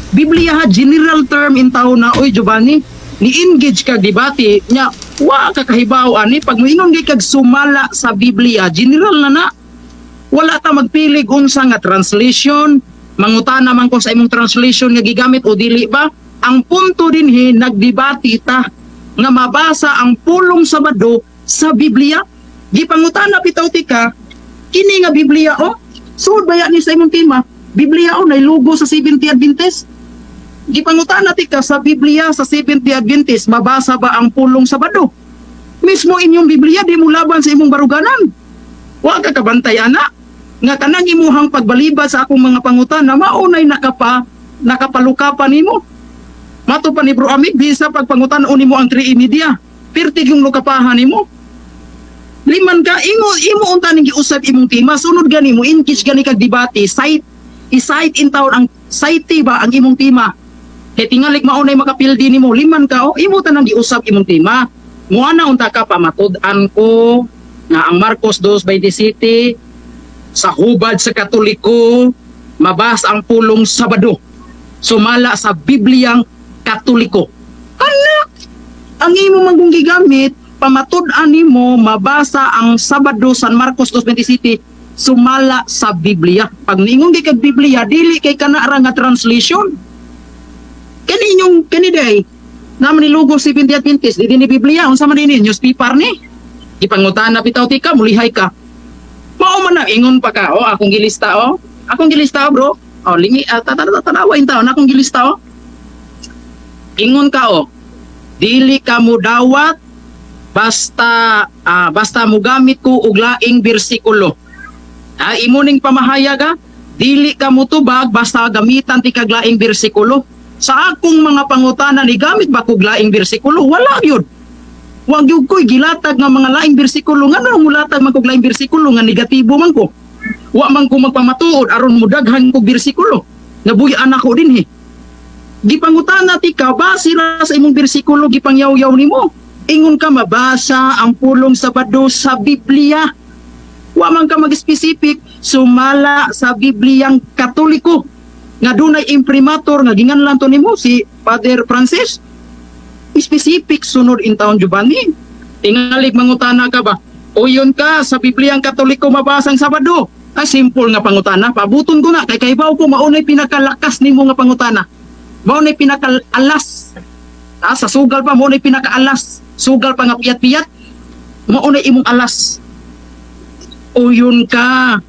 Biblia ha general term in taon na oy Giovanni. Ni-engage kag debate nya wa ka kahibaw ani pag moingon gay kag sumala sa Biblia general na wala ta magpilig unsa nga translation mangutana man ko sa imong translation nga gigamit o dili ba ang punto dinhi nagdebate ta nga mabasa ang pulong Sabado sa Biblia gipangutana bitaw tika kini nga Biblia o sud baya ni sa imong tema Biblia o nailugo sa Seventh-day Adventist gipangutana tika sa Biblia sa Seventh-day Adventist mabasa ba ang pulong Sabado mismo inyong Biblia di mo laban sa imong baruganan wa ka kabantay ana nga kanang imuhang pagbalibad sa akong mga pangutana maunay nakapalukapan nimo mato pa ni Bro Amig bisa pagpangutan-on nimo ang 3 media pertig yung lukapahan nimo liman ka imo unta ning giusab imong tema sunod gani mo engage gani kag debate i-cite in town ang cite ba ang imong tema kay tingali maunay makapildi nimo liman ka o imo tanang giusab imong tema muana unta ka pamatud-an ko nga ang Marcos 2:27 sa hubad sa Katoliko mabasa ang pulong Sabado sumala sa Bibliang Katoliko. Anak ang imo man kung gigamit pamatud-an nimo mabasa ang Sabado sa Marcos 2:27 sumala sa Biblia. Pag niingon kay kag Biblia dili kay kana ra nga translation. Kani day naman nilugo si Seventh-day Adventist di ni Biblia unsa man dinhi newspaper ni. Ipangutana bitaw tika mulihay ka. Mao man na ingon pa ka akong gilista Akong gilista bro. Lingi tatanawain taon akong gilista Ingon ka dili ka mo dawat basta mo gamit ko og laing bersikulo. Imo ning pamahayag dili ka mo tubag basta gamitan ti kag laing bersikulo. Sa akong mga pangutana ni gamit ba kog laing bersikulo? Wala gyud. Wag gyud ko'y gilatag nga mga laing bersikulo nga nang mulatag man kog laing bersikulo nga negatibo man ko. Wa man ko magpamatuod aron mudaghan kog bersikulo. Nabuy-an ako dinhi. Gipangutana ti ka base ra sa imong bersikulo gipangyaw-yaw nimo. Ingon ka mabasa ang pulong Sabado sa Biblia. Wa man ka mag-specific sumala sa Bibliang Katoliko. Nga dunay imprimatur nga ginganlan to nimo si Father Francis. Specific sunod in taon Giovanni. Tingalig mangutana ka ba? O yun ka sa Bibliang Katoliko mabasa ang Sabado. Simple nga pangutana. Pabuton ko na kay kaibaw ko maunay pinakalakas nimo nga pangutana. Maunay pinakaalas. Sa sugal pa maunay pinakaalas. Sugal pa nga piyat-piyat. Maunay imong alas. O yun ka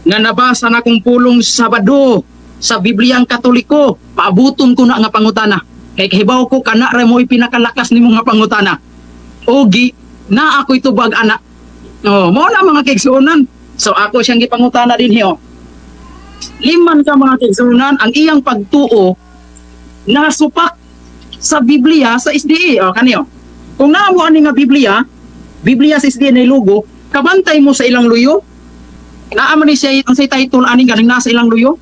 nga nabasa na kong pulong Sabado sa Bibliang Katoliko. Pabuton ko na nga pangutana. Kay kahibaw ko kana ra mo pinakalakas nimo nga pangutana. Ogi na ako itubag anak. Mo na mga kaigsuonan. So ako siyang gipangutana dinhi Liman ka mga kaigsuonan ang iyang pagtuo nasupak sa Biblia sa SDA kaniyo. Kung naamo ani nga Biblia sa SDA na ilugo, kabantay mo sa ilang luyo. Naamo ni siya ang say title ani ganing nasa ilang luyo.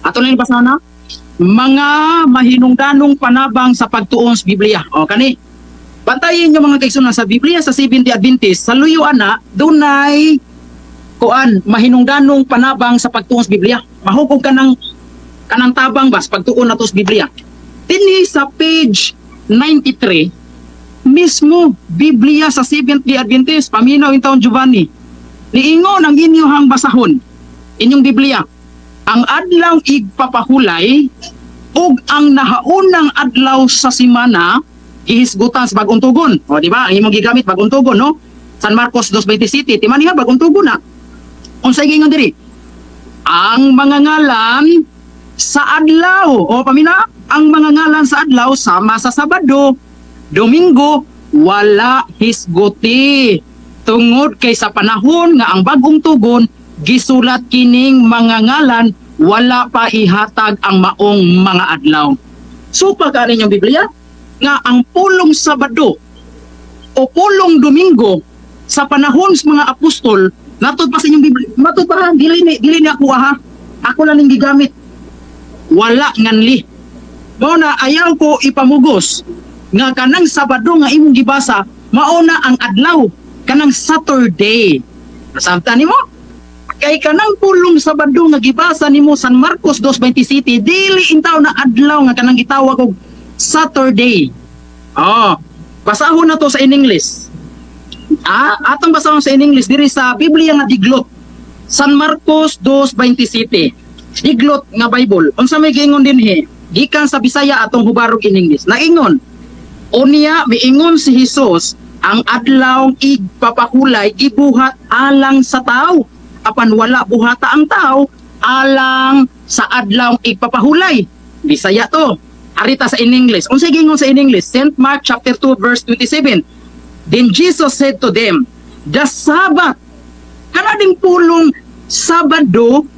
Ato na basa na mga mahinungdanong panabang sa pagtuon sa Biblia. Kani. Bantayin niyo mga kaigsuonan sa Biblia sa Seventh-day Adventist sa luyo ana dunay mahinungdanong panabang sa pagtuon sa Biblia. Mahugog kanang tabang bas pagtuon nato sa Biblia. Dinhi sa page 93 mismo Biblia sa Seventh-day Adventist, paminaw in taon Giovanni. Niingon ang inyong basahon, inyong Biblia, ang adlaw igpapahulay ug ang nahaunang adlaw sa semana ihisgutan sa bagong tugon. O di ba? Ang imong gigamit bagong tugon, no? San Marcos 2:27, timan niya bagong tugon na. Unsay gingon diri? Ang mga ngalan sa adlaw, o pamina, ang mga ngalan sa adlaw sama sa Sabado, Domingo, wala hisguti. Tungod kay sa panahon nga ang bagong tugon, gisulat kining mga ngalan, wala pa ihatag ang maong mga adlaw. So pagkaanin yung Biblia, nga ang pulong Sabado o pulong Domingo sa panahon sa mga apostol, natod pa sa inyong Biblia, matod pa, dili ni ako ha, ako lang ning gigamit. Wala nganli. Mao na ayaw ko ipamugos nga kanang Sabado nga imong gibasa mao na ang adlaw kanang Saturday. Nasabtan nimo? Kay kanang pulong Sabado nga gibasa nimo San Marcos 2:27 dili intaw na adlaw nga kanang gitawag og Saturday. Oh, basahon na to sa in English. Atong basahon sa in English diri sa Biblia nga diglot. San Marcos 2:27. Diglot nga Bible. Unsa may giingon dinhi? Gikan sa Bisaya atong hubarog in English. Naingon, unya miingon si Jesus, ang adlaw igpapahulay gibuhat alang sa tao. Apan wala buhata ang tao alang sa adlaw igpapahulay. Bisaya to. Arita sa in English. Unsay gingon sa in English? St. Mark chapter 2 verse 27. Then Jesus said to them, the Sabbath, kanading pulong Sabado,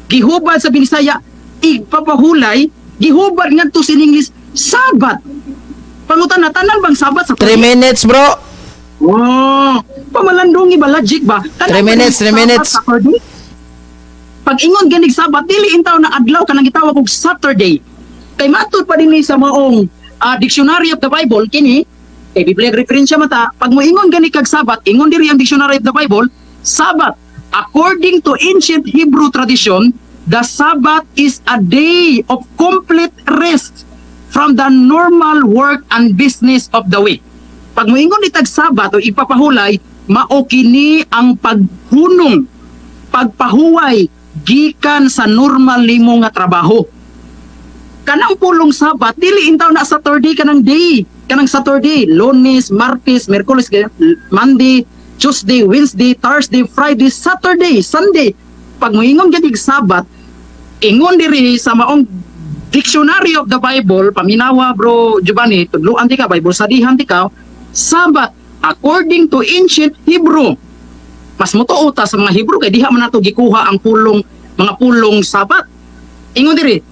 gihubad sa Binisaya, igpapahulay, gihubad nga to sa English, Sabbath. Pangutan na, tanan bang Sabbath sa 3 minutes, bro. Oh, pamalandungi ba, logic ba? 3 minutes, 3 minutes. Pag ingon ganig Sabbath, dili intaw na adlaw kanang gitawag og Saturday. Kay matud pa dinhi sa maong Dictionary of the Bible kini, kay Biblia referensya mata, pag moingon gani kag Sabbath, ingon diri ang Dictionary of the Bible, Sabbath, according to ancient Hebrew tradition, the Sabbath is a day of complete rest from the normal work and business of the week. Pag moingon itag Sabbath o ipapahulay, mao kini ang paghunong, pagpahuway gikan sa normal nimo nga trabaho. Kanang pulong Sabat, dili intaw na Saturday kanang day. Kanang Saturday, Lunes, Martes, Merkulis, Monday, Tuesday, Wednesday, Thursday, Friday, Saturday, Sunday. Pag moingon gadig Sabat, ingon diri sa maong Dictionary of the Bible, paminawa bro Giovanni, tudloan ti ka, Bible studyhan ti ka, Sabat, according to ancient Hebrew. Mas mutuota sa mga Hebrew kay diha man nato gikuha ang pulong, mga pulong Sabat. Ingon diri,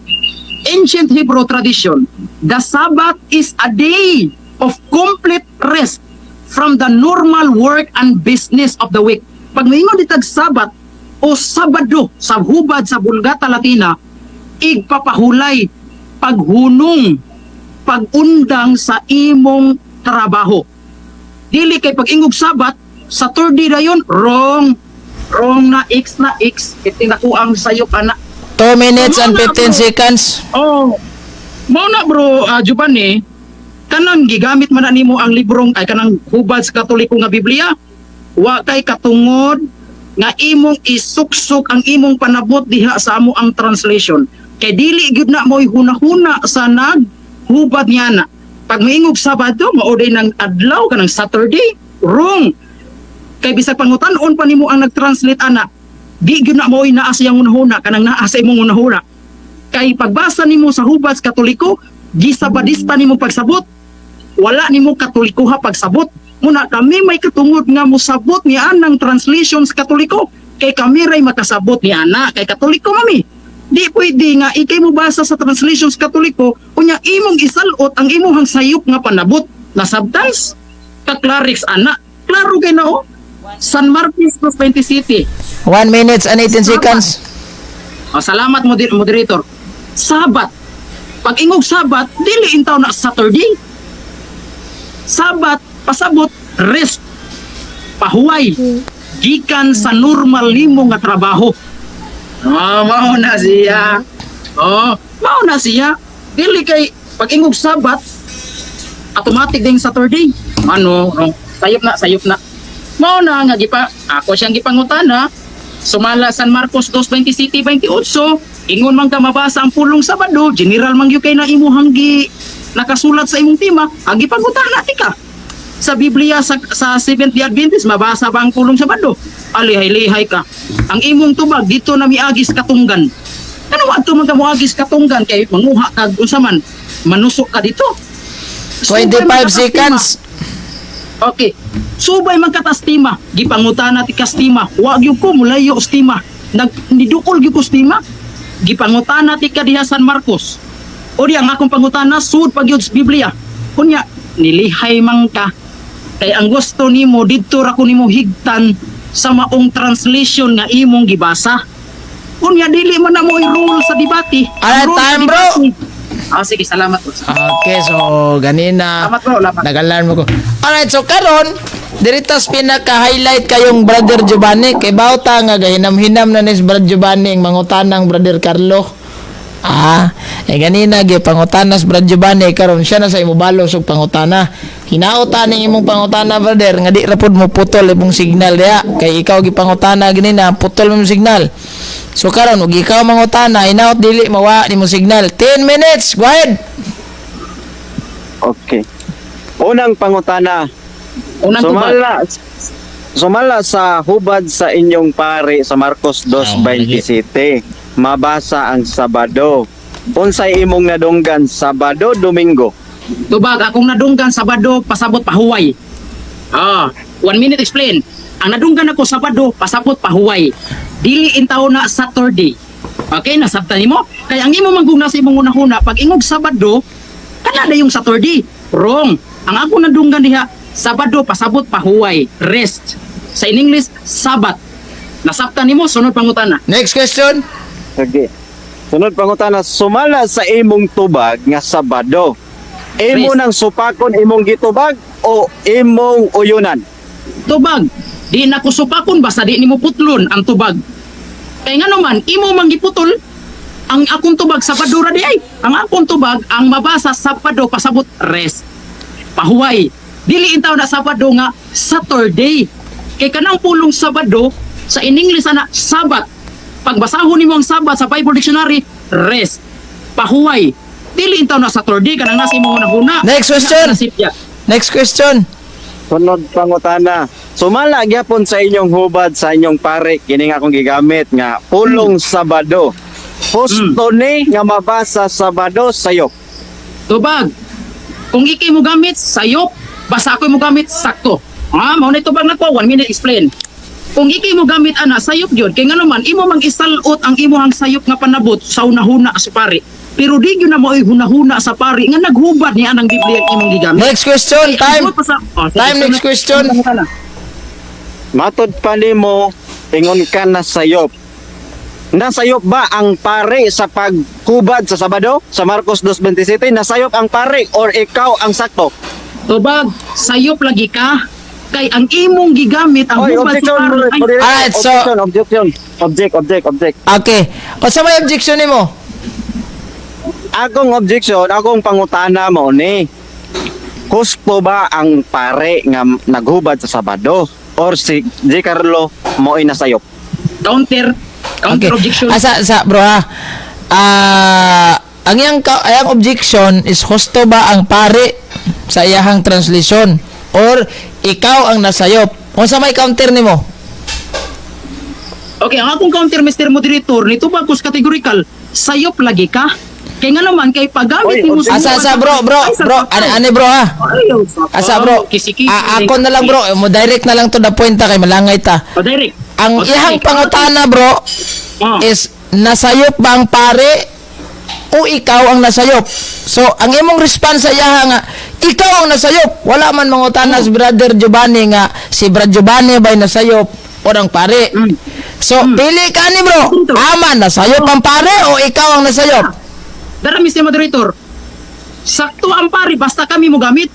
ancient Hebrew tradition, the Sabbath is a day of complete rest from the normal work and business of the week. Pag moingon ditag Sabbath o Sabado sa hubad sa Vulgata Latina, igpapahulay, paghunong, pagundang sa imong trabaho. Dili kay pag ingog Sabbath, Saturday dayon, wrong na X, itinakuang sayop anak. 2 minutes and 15 seconds. Oh, mao na bro, Giovanni, kanang gigamit man na nimo ang librong ay kanang hubad sa Katoliko nga Biblia, wa kay katungod nga imong isuksok ang imong panabot diha sa amo ang translation. Kay dili gyud na mo'y hunahuna sa naghubad niya na. Pag maingog Sabado, mauday ng adlaw kanang Saturday, wrong. Kay bisag pangutan-on pa nimo ang nagtranslate ana, di gyud na mo'y naa siyang unahuna kanang naa sa imong unahuna. Kay pagbasa nimo sa hubad sa Katoliko, gisabadista nimo pagsabot, wala nimo Katolikoha pagsabot. Muna kami may katungod nga mosabot ni anang translation sa Katoliko, kay kami ray makasabot ni ana kay Katoliko mami. Di pwede nga ikay mo basa sa translation sa Katoliko unya imong isalot ang imong sayop nga panabot na subtitles kaklarix ana. Klaro kay na o. San Marcos 2:27. 1 minutes and 18 seconds. Salamat moderator. Sabat. Pag ingog Sabat, dili intaw na Saturday. Sabat, pasabot, rest. Pahuway. Gikan sa normal nimo nga trabaho. Mao na siya. Mao na siya. Dili kay Pag ingog Sabat, automatic din Saturday. Ano, sayop na. Mao na nga gipa, ako siyang gipangutana. Sumala San Marcos 2:20 City 28. Ingon man ka mabasa ang pulong Sabado, general man gyud kay na imuhang gi nakasulat sa imong tema, ang gipangutana ti ka. Sa Biblia sa Seventh-day Adventist mabasa ba ang pulong Sabado? Alihay-lihay ka. Ang imong tubag dito na miagis katunggan. Ano adto man ka moagis katunggan kay manguha kag unsa man manusok ka dito. 25 seconds. Okay. Subay man katastima, gipangutana ti kastima. Wa gyud ko mulayo stima. Nidukol gyud ko stima. Gipangutana ti kadiha San Marcos. O di ang akong pangutana sud pag gyud sa Biblia. Kunya nilihay man ka. Kay ang gusto nimo didto ra ko nimo higtan sa maong translation nga imong gibasa. Kunya dili man na mo i-rule sa debate. Alright, Rule sa time, bro. debate. Sige, salamat po. Okay, so ganina Salamat bro, lamat. nagalan mo ko. Alright, so karon diritas pinaka-highlight kayong Brother Giovanni kay bawta nga gahinam-hinam na nis Brother Giovanni ang mangutanang Brother Carlo. Ganina gi pangutanas Brother Giovanni karon siya na sa imo balo og pangutana. Hinaot ning imong pangutana brother nga di ra pud mo putol imong signal diha kay ikaw gi pangutana ganina putol mo signal. So karon ug ikaw mangutana hinaot dili mawa nimo signal. 10 minutes, go ahead. Okay. Unang pangutana. Unang tubag. Sumala sa hubad sa inyong pare sa Marcos 2:27. Mabasa ang Sabado. Unsay imong nadunggan Sabado, Domingo? Tubag, akong nadunggan Sabado, pasabot pahuway. 1 minute explain. Ang nadunggan ako Sabado, pasabot pahuway. Dili intaw na Saturday. Okay, nasabtan nimo? Kaya ang imo mangguna sa imong unahuna, pag ingog Sabado, kana na yung Saturday. Wrong. Ang ako nadunggan diha, Sabado, pasabot pahuway. Rest. Sa in English, Sabat. Nasabtan nimo, sunod pangutana. Next question. Sige. Sunod pangutana, sumala sa imong tubag nga Sabado. Imo Rest. nang supakon imong gitubag o imong uyunan? Tubag. Di na kusupakon basta di nimo putlon ang tubag. Kaya nga naman, imo manggiputol ang akong tubag Sabado ra di ay. Ang akong tubag ang mabasa Sabado pasabot rest. Pahuway. Dili intaw na Sabado nga Saturday. Kay kanang pulong Sabado sa in English ana Sabat. Pagbasahon nimo ang Sabat sa Bible Dictionary, rest. Pahuway. Dili intaw na Saturday kanang nasa imong unahuna. Next question. Nasipya. Next question. Sunod pangutana. Sumala gyapon sa inyong hubad sa inyong pare kini nga akong gigamit nga pulong Sabado. Husto ni nga mabasa Sabado sayop. Tubag. Kung ikay mo gamit, sayop. Basta ako mo gamit, sakto. Mao na tubag na ko, 1 minute explain. Kung ikay mo gamit ana, sayop yun. Kaya nga naman, imo mang isalot ang imuhang sayop nga panabot sa unahuna sa pari. Pero di yun na mo hunahuna sa pari nga naghubad ni anang Biblia ang imong gigamit. Next question. Time. Time, next question. Matod pa nimo ingon ka na sayop. Nasayop ba ang pare sa paghubad sa Sabado? Sa Marcos 2:27, nasayop ang pare or ikaw ang sakto? Tubag, sayop lagi ka. Kay ang imong gigamit ang Oy, hubad sa pari. Alright, so- objection. Object. Okay. O sa may objection nimo? Akong objection, akong pangutana mo ni. Husto ba ang pare nga naghubad sa Sabado? Or si J. Carlo mo nasayop? Counter objection. Sa bro ha. Ang iyang objection is husto ba ang pare sa iyahang translation or ikaw ang nasayop? Kung sa may counter nimo? Okay, ang akong counter, Mr. Moderator, nito ba kus categorical, sayop lagi ka? Kaya nga naman, kay paggamit Oy, mo Asa bro, ane bro ha. Asa bro. Ako na lang bro, mo direct na lang to the point ta kay malangay ta. Direct. Ang iyang pangutana bro is nasayop ba ang pare o ikaw ang nasayop? So, ang imong response sa iya nga, ikaw ang nasayop. Wala man mangutana si Brother Giovanni nga, si Brother Giovanni ba'y nasayop o ang pare? So, pili ka ni bro. Ama, nasayop ang pare o ikaw ang nasayop? Dara, Mr. Moderator, sakto ang pare, basta kami mo gamit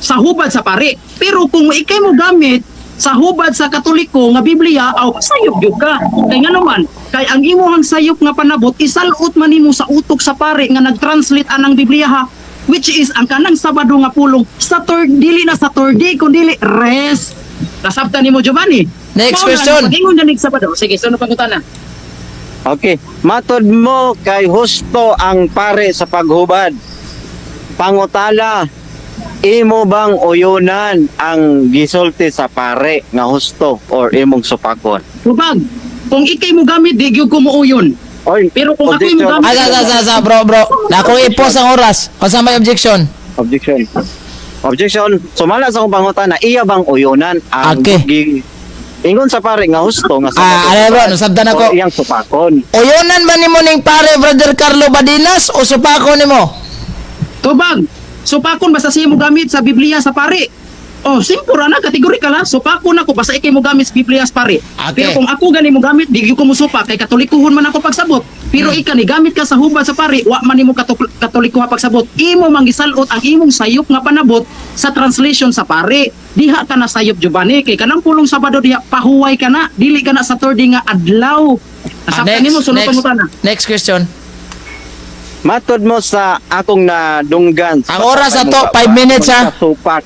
sa hubad sa pare. Pero kung ikay mo gamit sa hubad sa Katoliko nga Biblia, sayop yun ka. Kaya nga naman, kay ang imuhang sayop nga panabot, isalot man nimo sa utok sa pare nga nag-translate anang Biblia ha. which is ang kanang Sabado nga pulong dili na Saturday kundi rest. Nasabtan nimo Giovanni. Next Mao na, question. Pag-ingon na ning Sabado. Sige, sunod pangutana. Okay. Matod mo kay husto ang pare sa paghubad. Pangutala, imo bang uyunan ang gisulti sa pare nga husto or imong supakon? Tubag, kung ikay mo gamit, di gyud ko muuyon. Oy, Pero kung ako yung objection. Sa, bro. Na kung ipos ang oras, kung sa may objection. Objection. Objection. Sumala sa akong pangutana, iya bang uyunan ang Okay. ingon sa pare nga husto nga sa Ano bro, nasabdan ako. o iyang supakon? Uyonan ba nimo ning pare Brother Carlo Badinas o supako nimo? Tubag, supakon basta siya mo gamit sa Biblia sa pare. Oh, simpura na, kategorikal ha. Supakon ako basta ikay mo gamit sa Biblia sa pare. Okay. Pero kung ako gani mo gamit, di gyud ko mo supak kay katolikuhon man ako pagsabot. Pero ika ni gamit ka sa hubad sa pare, wa man nimo katolikuha pagsabot. Imo manggisalot ang imong sayop nga panabot sa translation sa pare. Diha ka na sayop Giovanni kay kanang pulong Sabado diha pahuway ka na, dili ka na Saturday nga adlaw. Nasabtan nimo sunod pangutana. next question. Matod mo sa akong nadunggan. Ang oras na to, 5 minutes, ha? Supak.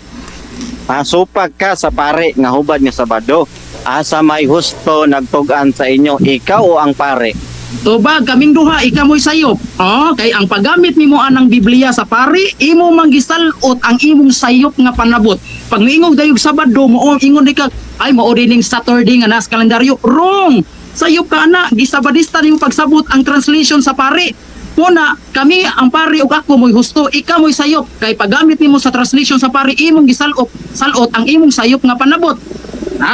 Supak ka sa pare nga hubad nga Sabado. Asa may husto nagtugan sa inyo, ikaw o ang pare? Tubag, kaming duha, ikamoy sayop. Oh, kay ang paggamit nimo anang Biblia sa pari, imo manggisalot ang imong sayop nga panabot. Pag miingog dayog Sabado, mo ingon di ka, ay mao dining Saturday nga nas kalendaryo. Wrong! Sayop ka na, gisabadista nimo pagsabot ang translation sa pari. Muna, kami ang pari ug ako mo'y husto, ikaw mo'y sayop. Kay paggamit nimo sa translation sa pari, imong gisalot ang imong sayop nga panabot.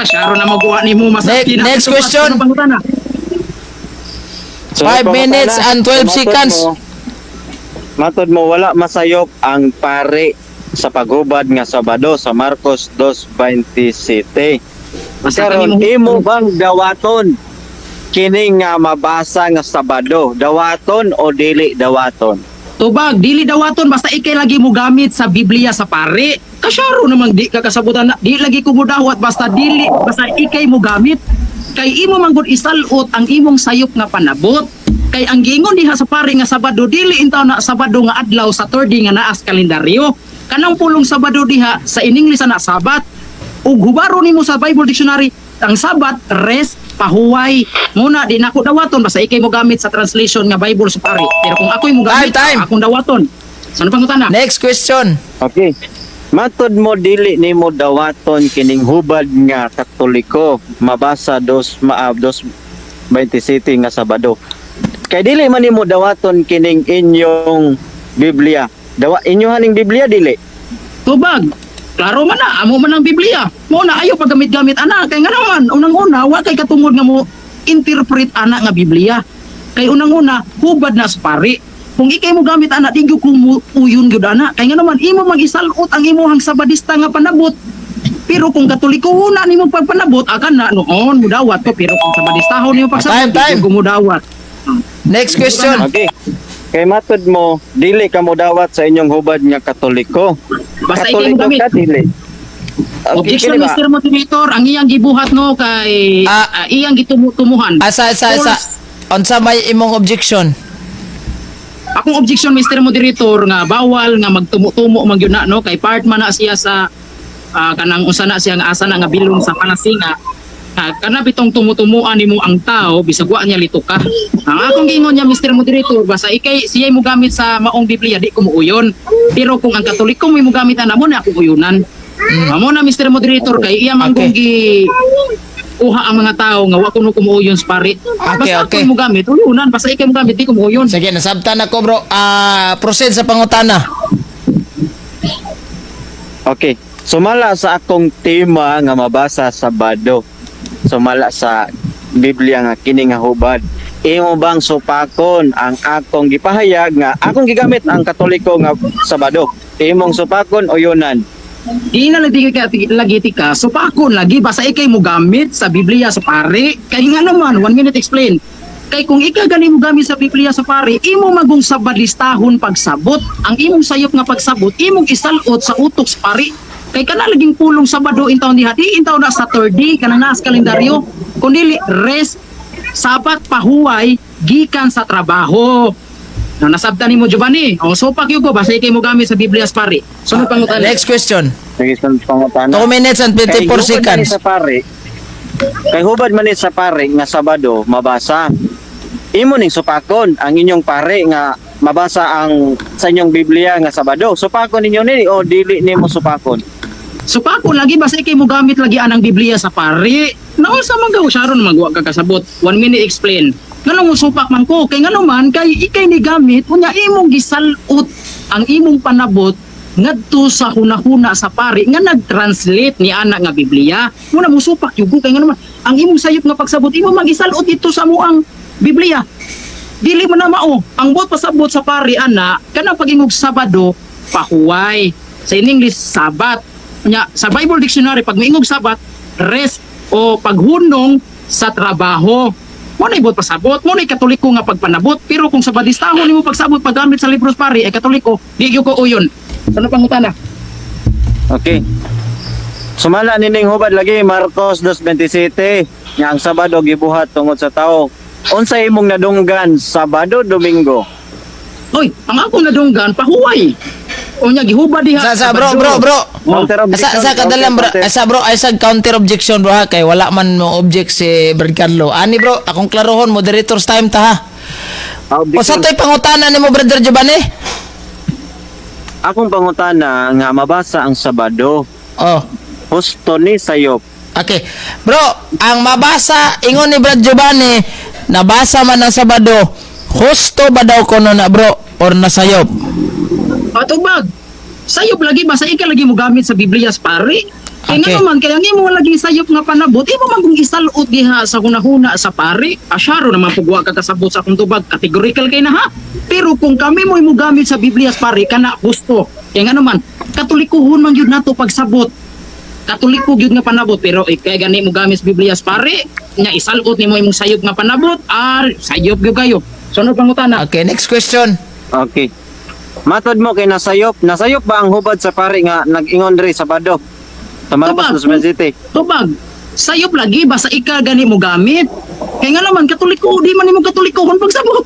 Syaro na magawa nimo masakit. Next question. 5 minutes and 12 seconds. Matod mo, wala masayop ang pare sa paghubad nga Sabado sa Marcos 2:27. Karon imo bang dawaton kini nga mabasa nga Sabado? Dawaton o dili dawaton? Tubag, dili dawaton basta ikay lagi mo gamit sa Biblia sa pare. Kasyaro namang di ka kasabutan na. Di lagi ko mo dawat basta ikay mo gamit. Kay imo man gud isalot ang imong sayop nga panabot. Kay ang giingon diha sa pare nga Sabado dili intaw na Sabado nga adlaw sa Saturday nga naas kalendaryo. Kanang pulong Sabado diha sa in English na Sabat. Ug hubaro nimo sa Bible Dictionary ang Sabat rest pahuway. Muna di nako dawaton basta ikay mo gamit sa translation nga Bible sa pare. Pero kung ako'y mo gamit, Time. akong dawaton. Saan pangutana? Next question. Okay. Matod mo dili nimo dawaton kining hubad nga Katoliko mabasa 2:27 nga Sabado. Kay dili man nimo dawaton kining inyong Biblia. Inyo haning Biblia dili. Tubag. Klaro man na, amo man ang Biblia. Mo na ayo paggamit-gamit ana kay nga naman unang-una wa kay katungod nga mo interpret ana nga Biblia. Kay unang-una hubad na sa pari. Kung ikay mo gamit ana di gyud ko uyon gyud ana. Kay nga naman imo magisalot ang imong sabadista nga panabot. Pero kung Katoliko na nimo pagpanabot akan na noon mudawat ko pero kung sabadistahon nimo pagsabot Time. di ko mudawat. Next question. Okay. Kay matod mo dili ka mo dawat sa inyong hubad nga Katoliko. Basta ikay mo gamit. ka dili. Objection, kini ba? Mr. Motivator, ang iyang gibuhat no kay iyang gitumuhan. Asa. Unsa may imong objection? Akong objection, Mr. Moderator, nga bawal nga magtumo-tumo man gyud na no kay part man na siya sa kanang usa na siya nga asa na nga bilong sa panasinga. Kana bitong tumutumuan nimo ang tao bisag wa niya lito ka. Ang akong giingon niya, Mr. Moderator, basta ikay siya mo gamit sa maong Biblia di ko muuyon. Pero kung ang Katoliko mo gamit ana mo na ako uyunan. Amo na, Mr. Moderator, kay iya man kung kuha ang mga tao nga wa kuno kumuuyon sa pare. Basta Okay. ako mo gamit uyunan, basta ikay mo gamit di ko muuyon. Sige, nasabtan ako bro. Proceed sa pangutana. Okay. Sumala sa akong tema nga mabasa sa Sabado. Sumala sa Biblia nga kini nga hubad. Imo bang supakon ang akong gipahayag nga akong gigamit ang Katoliko nga Sabado? Imong supakon o yunan? Di na lagi tika, so pakon lagi basta ikay mo gamit sa Biblia sa pare. Kay nga naman, 1 minute explain. Kay kung ika gani mo gamit sa Biblia sa pare, imo magong sabadistahon pagsabot. Ang imong sayop nga pagsabot, imong isalot sa utok sa pare. Kay kana laging pulong Sabado intaw diha, di intaw na Saturday kanang naas kalendaryo, kundi rest Sabat pahuway gikan sa trabaho. Nasabtan nimo Giovanni. O supak yun ko basta ikay mo gamit sa Biblia as pari. Sunod pangutana. Next question. Sige, sa pangutana. 2 minutes and 24 Kay hubad man ni seconds. sa pare. Kay hubad man ni sa pare nga Sabado mabasa. Imo ning supakon ang inyong pare nga mabasa ang sa inyong Biblia nga Sabado. Supakon ninyo ni o dili nimo supakon. Supako lagi basta ikay mo gamit lagi anang Biblia sa pari. Naon sa mga Sharon magwa ka kasabot. 1 minute explain. Ngano mo supak man ko kay ngano man kay ikay ni gamit unya imong gisalot ang imong panabot ngadto sa hunahuna sa pari nga nag-translate ni anak nga Biblia. Muna mo supak yugo kay ngano man ang imong sayop nga pagsabot imo magisalot dito sa muang Biblia. Dili man na mao ang bot pasabot sa pari ana kanang pagingog Sabado pahuway. Sa English Sabat. Nya sa Bible Dictionary pag moingog Sabat rest o paghunong sa trabaho. Mo na ibot pasabot, mo na katoliko nga pagpanabot, pero kung sa badistahon nimo pagsabot paggamit sa libros pari ay katoliko, di gyud ko uyon. Ano pangutana? Okay. Sumala nining hubad lagi Marcos 2:27 nga ang Sabado gibuhat tungod sa tao. Unsa imong nadunggan Sabado Domingo? Oy, ang ako nadunggan pahuway. O nya gihubad diha. Sa bro. Counter objection, Sa kadalang bro, counter. bro, ay sa counter objection bro ha kay wala man mo object si Brad Carlo. Ani bro, akong klarohon moderator's time ta ha. O sa to'y pangutana nimo Brother Giovanni? Akong pangutana nga mabasa ang Sabado. Oh. Husto ni sayop. Okay. Bro, ang mabasa ingon ni Brad Giovanni, nabasa man ang Sabado. Husto ba daw kono na bro or nasayop? Atubag. Sayop lagi basta ika lagi mo gamit sa Biblia sa pari. Kaya Okay. nga naman, kaya nga mo lagi sayop nga panabot, imo man kung isalot diha sa hunahuna sa pari, asyaro naman pagwa ka kasabot sa akong tubag, categorical kay na ha. Pero kung kami mo imo gamit sa Biblia sa pari, kana gusto. Kaya nga naman, katolikuhon man yun nato pagsabot. Katoliko gyud nga panabot, pero kaya gani mo gamit sa Biblia sa pari, nya isalot nimo imong sayop nga panabot, sayop gyud kayo. Sunod pangutana. Okay, next question. Okay. Matod mo kay nasayop. Nasayop ba ang hubad sa pari nga nag-ingon diri Sabado? Sa Marcos 2:27. Tubag, sayop lagi basta ika gani mo gamit. Kaya nga naman katoliko, di man nimo katolikohon pagsabot.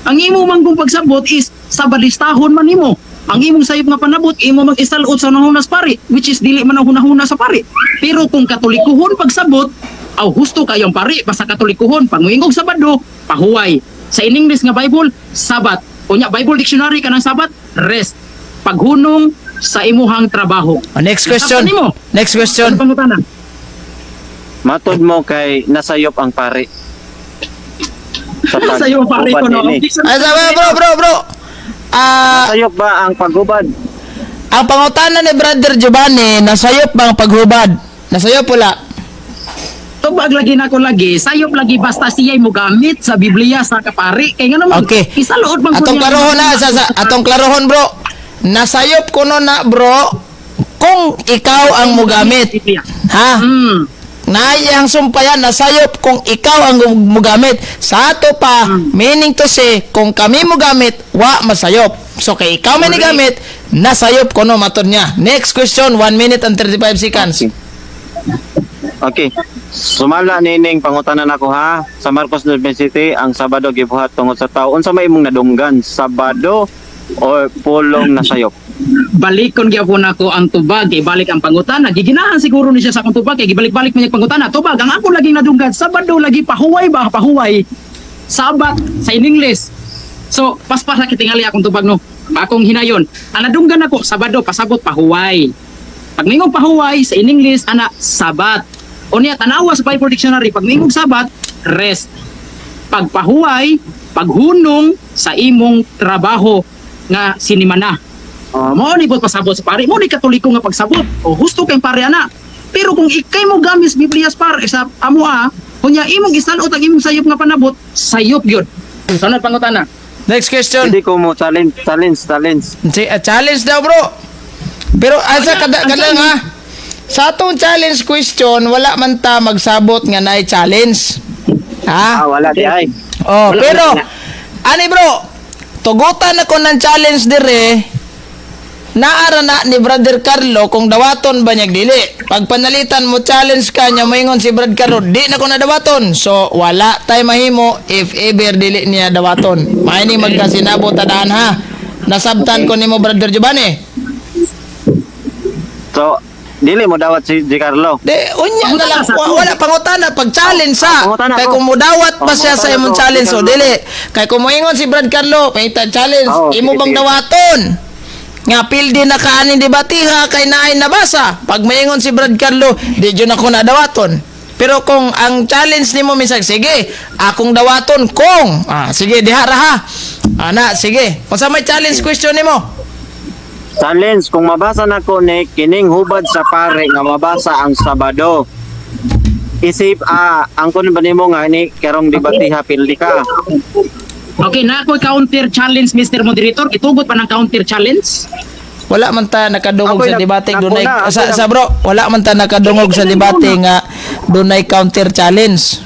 Ang imo man kung pagsabot is sa balistahon man nimo. Ang imong sayop nga panabot imo mag-isalot sa nahunas pari, which is dili man ang hunahuna sa pari. Pero kung katolikohon pagsabot, aw husto kayong pari basta katolikohon pag moingog Sabado, pahuway. Sa English nga Bible, Sabat. Unya Bible Dictionary kanang Sabat, rest. Paghunong sa imuhang trabaho. Next question. Nasabtan nimo? Next Ano question. pangutana? Matod mo kay nasayop ang pari. Sa Sa'yo pare ko no. paghubad ini. Ay, sabi, bro. Nasayop ba ang paghubad? Ang pangutana ni Brother Giovanni, nasayop bang paghubad? Nasayop pula. Tubag lagi na ko lagi, sayop lagi basta siya'y mo gamit sa Biblia sa kapari. Kaya nga naman, Okay. isaluod bang Atong klarohon na, atong klarohon bro. Nasayop ko no na bro, kung ikaw ang mugamit. Ha? Naiyang sumpayan, nasayop kung ikaw ang mugamit. Sa ato pa, meaning to say, kung kami mugamit, wa masayop. So kay ikaw may nigamit, nasayop ko no maton niya. Next question, 1 minute and 35 seconds. Okay. Sumala nining pangutanan ako ha. Sa Marcos 2:27 ang Sabado gibuhat tungod sa tao. Unsa may imong nadunggan? Sabado o pulong nasayop? Balikon gyapon ako ang tubag, ibalik ang pangutana. Giginahan siguro ni siya sa akong tubag, kay gibalik-balik man yung pangutana. Tubag, ang ako laging nadunggan, Sabado lagi pahuway ba? Pahuway. Sabat sa English. So, paspas na kitingali akong tubag no. Akong hinayon. Ang nadunggan ako, Sabado, pasabot, pahuway. Pag mingong pahuway, sa English, ana, Sabat. O niya, tanawa sa Bible Dictionary, pag mingong Sabat, rest. Pag pahuway, paghunong sa imong trabaho nga sinimana. Mo ni bot pasabot sa pare, mo ni katoliko nga pagsabot. O husto kay pare ana. Pero kung ikay mo gamis Biblia sa pare sa amo kunya imong isalot ang imong sayop nga panabot, sayop gyud. Sunod pangutana. Next question. Hindi ko mo challenge. Challenge daw bro. Pero asa kada nga sa atong challenge question wala man ta magsabot nga naay challenge. Ha? Wala di ay. Oh, Wala, pero wala. ani bro, tugutan ako ng challenge dire naara na ni Brother Carlo kung dawaton ba niya dili. Pag panalitan mo challenge ka niya moingon si Brad Carlo, di na ko na dawaton. So wala tay mahimo if ever dili niya dawaton. Maini magkasinabot tadaan ha. Nasabtan ko nimo Brother Giovanni. So, dili mo dawat si J. Carlo. Di, unya na lang. Wala pangutana pag challenge sa. Pangutana Kay ko. kung mudawat pa siya sa Pangutana imong ko, challenge, so Carlo. dili. Kay kung moingon si Brad Carlo, pangita challenge, Oo, imo sige, bang sige. dawaton? Nga pildi na kaaning debatiha kay naay nabasa. Pag moingon si Brad Carlo, di jud ako na dawaton. Pero kung ang challenge nimo misag, sige, akong dawaton kung. Sige, diha ra ha. Ana, sige. Unsa may challenge question nimo? Challenge, kung mabasa na ko ni kining hubad sa pare nga mabasa ang Sabado. Isip, ang kun ba nimo nga ni karong debatiha pildi ka. Okay, na ako counter challenge, Mr. Moderator. Itugot pa ng counter challenge. Wala man ta nakadungog Ako'y sa debate ako dunay na, ako sa, na. sa bro, wala man ta nakadungog sa debate nga dunay counter challenge.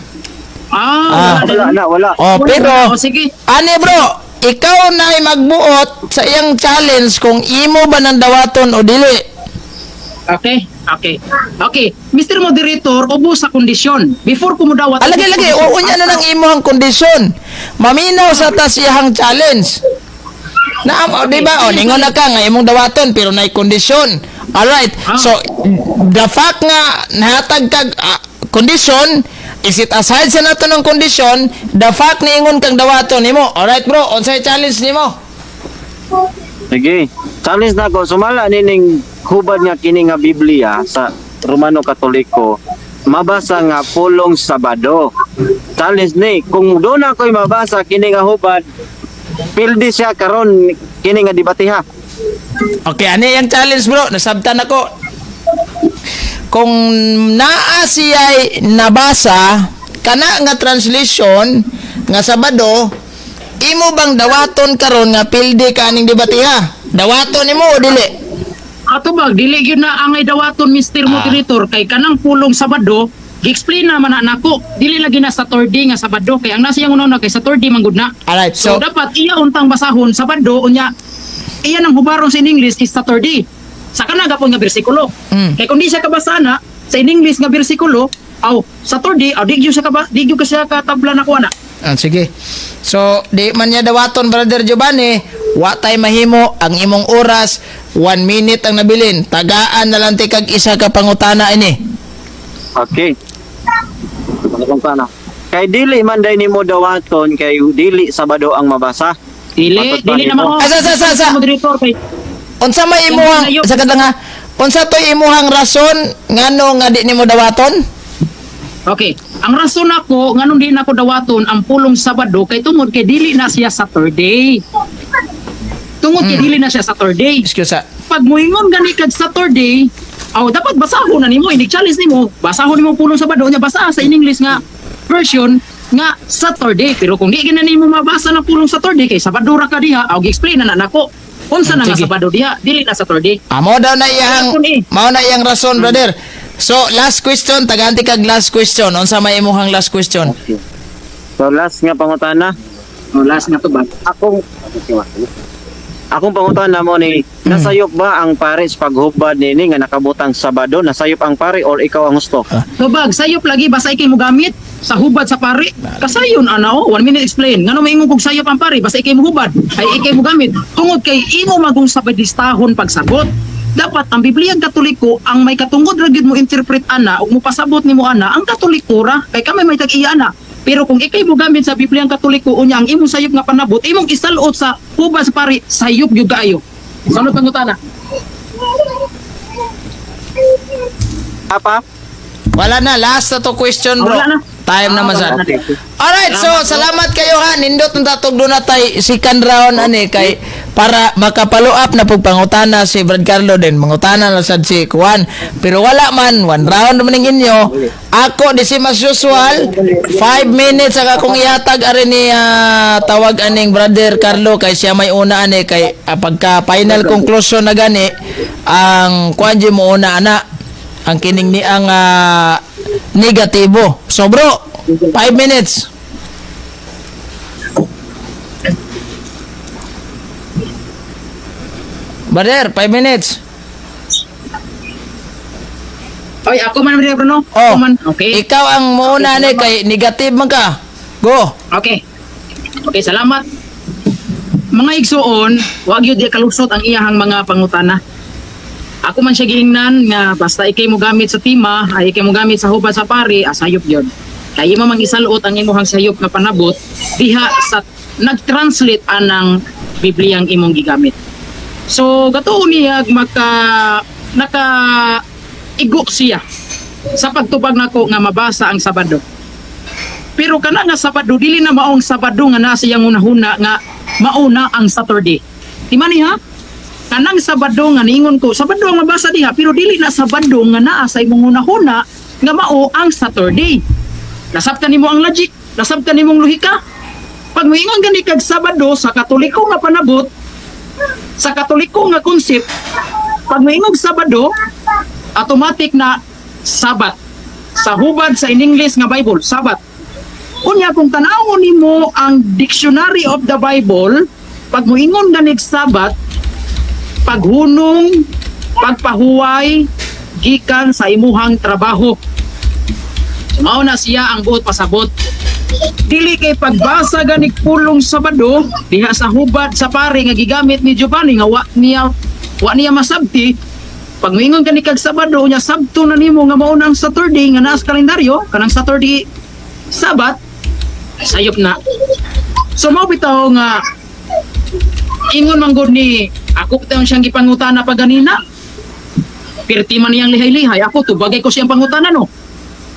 Wala din. Wala. Oh, pero Sige. ani bro, ikaw na ay magbuot sa iyang challenge kung imo ba nang dawaton o dili. Okay. Mr. Moderator, ubo sa kondisyon. Before ko mo dawat. Lagi unya na ng imong kondisyon. Maminaw sa tas iyang challenge. Naam, di ba? O, ningon na ka nga imong dawaton pero nay kondisyon. Alright. So, the fact nga nahatag kag kondisyon, isit aside sa nato ng kondisyon, the fact na ingon kang dawaton nimo. Alright bro, unsay challenge nimo? Sige. Challenge na ko, sumala nining hubad nga kini nga Biblia sa Romano Katoliko, mabasa nga pulong Sabado. Challenge ni, kung doon ako'y mabasa kini nga hubad, pildi siya karon kini nga debatiha. Okay, ano yung challenge bro? Nasabtan ako. Kung naa siya'y nabasa, kana nga translation, nga Sabado, imo bang dawaton karon nga pildi kaning debatiha? Dawaton nimo o dili? Ato ba, dili yun na angay dawaton, Mr. Moderator, kay kanang pulong Sabado, gi-explain naman na nako, dili lagi na Saturday nga Sabado, kay ang nasa yung una kay Saturday manggod na. Alright, So, so, dapat iya untang basahon Sabado, unya, iya nang hubaron sa English is Saturday. Sa kanaga po nga bersikulo. Kay kung di siya kabasa na, sa English nga bersikulo, Saturday, digyo siya katabla na kuha na. sige. So, di man niya dawaton, Brother Giovanni, wa tay mahimo ang imong oras, 1 minute ang nabilin. Tagaan na lang ti kag isa ka pangutana ini. Okay. Kung kana. Kay dili man day nimo dawaton kay dili Sabado ang mabasa. Dili Patut naman mo. ko. Sa. Moderator, kay Unsa may imuhang sa kada nga unsa toy imuhang rason ngano nga di nimo dawaton? Okay. Ang rason ako, nganong di na ako dawaton ang pulong Sabado, kay tungod kay dili na siya Saturday. Tungod kay dili na siya Saturday. Excuse sa. Pag moingon gani kag Saturday, dapat basahon na nimo, inig challenge nimo. Basahon nimo pulong Sabado, nya basa sa in English nga version nga Saturday. Pero kung di gina nimo mabasa na pulong Saturday, kay Sabado ra ka diha, gi-explain na nako. Unsa na nga Sige. Sabado diha, dili na Saturday. Mao daw na iyang mao na iyang rason, brother. So, last question, taganti kag last question. Unsa may imuhang last question? So last nga pangutana. Last nga to ba? Akong pangutana mo ni nasayop ba ang pare sa paghubad nini nga nakabutang Sabado? Nasayop ang pare or ikaw ang gusto? Tubag, sayop lagi basta ikay mo gamit sa hubad sa pare. Kasayon ana 1 minute explain. Ngano maingon kog sayop ang pare basta ikay mo hubad, ay ikay mo gamit. Tungod kay imo magong sabadistahon pagsagot. Dapat ang Bibliang Katoliko ang may katungod ra gyud mo interpret ana ug mo pasabot nimo ana ang Katoliko ra kay kami may tag-iya ana. Pero kung ikay mo gamit sa Bibliang Katoliko unya ang imong sayop nga panabot, imong isalot sa hubad sa pare, sayop gyud kaayo. Sunod pangutana. Apa? Wala na, last na to question, bro. Wala na. Time na masad. Okay. Alright, so salamat kayo ha. Nindot ng tatog doon na tayo second round ani kay para makapalo up na pagpangutana si Brad Carlo din. Mangutana na sad si Kuan. Pero wala man, 1 round naman ng inyo. Ako, di si mas usual, 5 minutes ang akong ihatag ari ni tawag aning Brother Carlo kay siya may una ani kay pagka final conclusion na gani ang Kuan mo una ana ang kining ni ang negatibo. So bro, 5 minutes. Brother, 5 minutes. Oy, ako man rin, Bruno. Oh, Ako man. Okay. ikaw ang muna ni kay negative man ka. Go. Okay. Okay, salamat. Mga igsuon, wag yun di kalusot ang iyahang mga pangutana. Ako man siya gihingnan nga basta ikay mo gamit sa tima, ay ikay mo gamit sa hubad sa pari, asayop yun. Kaya mo mang isalot ang imuhang sayop na panabot, diha sa nag-translate anang Bibliyang imong gigamit. So, gatuon niya naka igo siya sa pagtubag nako nga mabasa ang Sabado. Pero kana nga Sabado dili na maong Sabado nga nasa iyang unahuna nga mauna ang Saturday. Di man ha? Kanang Sabado nga niingon ko, Sabado ang mabasa diha pero dili na Sabado nga naa sa imong unahuna nga mao ang Saturday. Nasabtan nimo ang logic, nasabtan nimong lohika. Pag moingon gani kag Sabado sa Katoliko nga panabot, sa Katoliko nga concept, pag moingog Sabado, automatic na Sabat. Sa hubad sa in English nga Bible, Sabat. Unya kung tanawon nimo ang Dictionary of the Bible, pag moingon ganig Sabat, paghunong, pagpahuway gikan sa imuhang trabaho. Mao na siya ang buot pasabot. Dili kay pagbasa ganig pulong Sabado diha sa hubad sa pare nga gigamit ni Giovanni nga wa niya masabti. Pag moingon gani kag Sabado nya Sabto na nimo nga mao nang Saturday nga naa sa kalendaryo kanang Saturday Sabat sayop na. So mao bitaw nga ingon man gud ni ako bitaw siyang gipangutana pa ganina. Pirti man niyang lihay-lihay ako tubagay ko siyang pangutana no.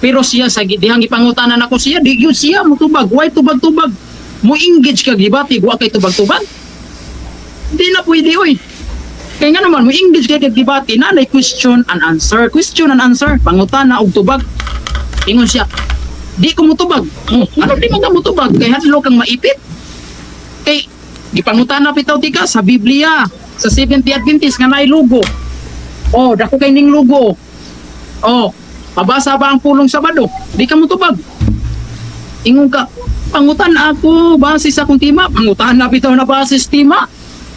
Pero siya sa dihang gipangutanan ako siya di gyud siya mo tubag, why tubag-tubag? Mo engage kag debate wa kay tubag-tubag. Di na pwede oy. Kaya nga naman, mo English kay debate na question and answer, pangutana og tubag. Ingon siya, di ko mutubag. Ano di man ka mutubag? Kay hadlo kang maipit. Kay gipangutana bitaw tika sa Biblia, sa Seventh Day Adventist nga naay lugo. Oh, dako kay ning lugo. Oh, mabasa ba ang pulong Sabado? Di ka mutubag. Ingon ka, pangutan ako base sa akong tima. Pangutan na bitaw na base sa tima.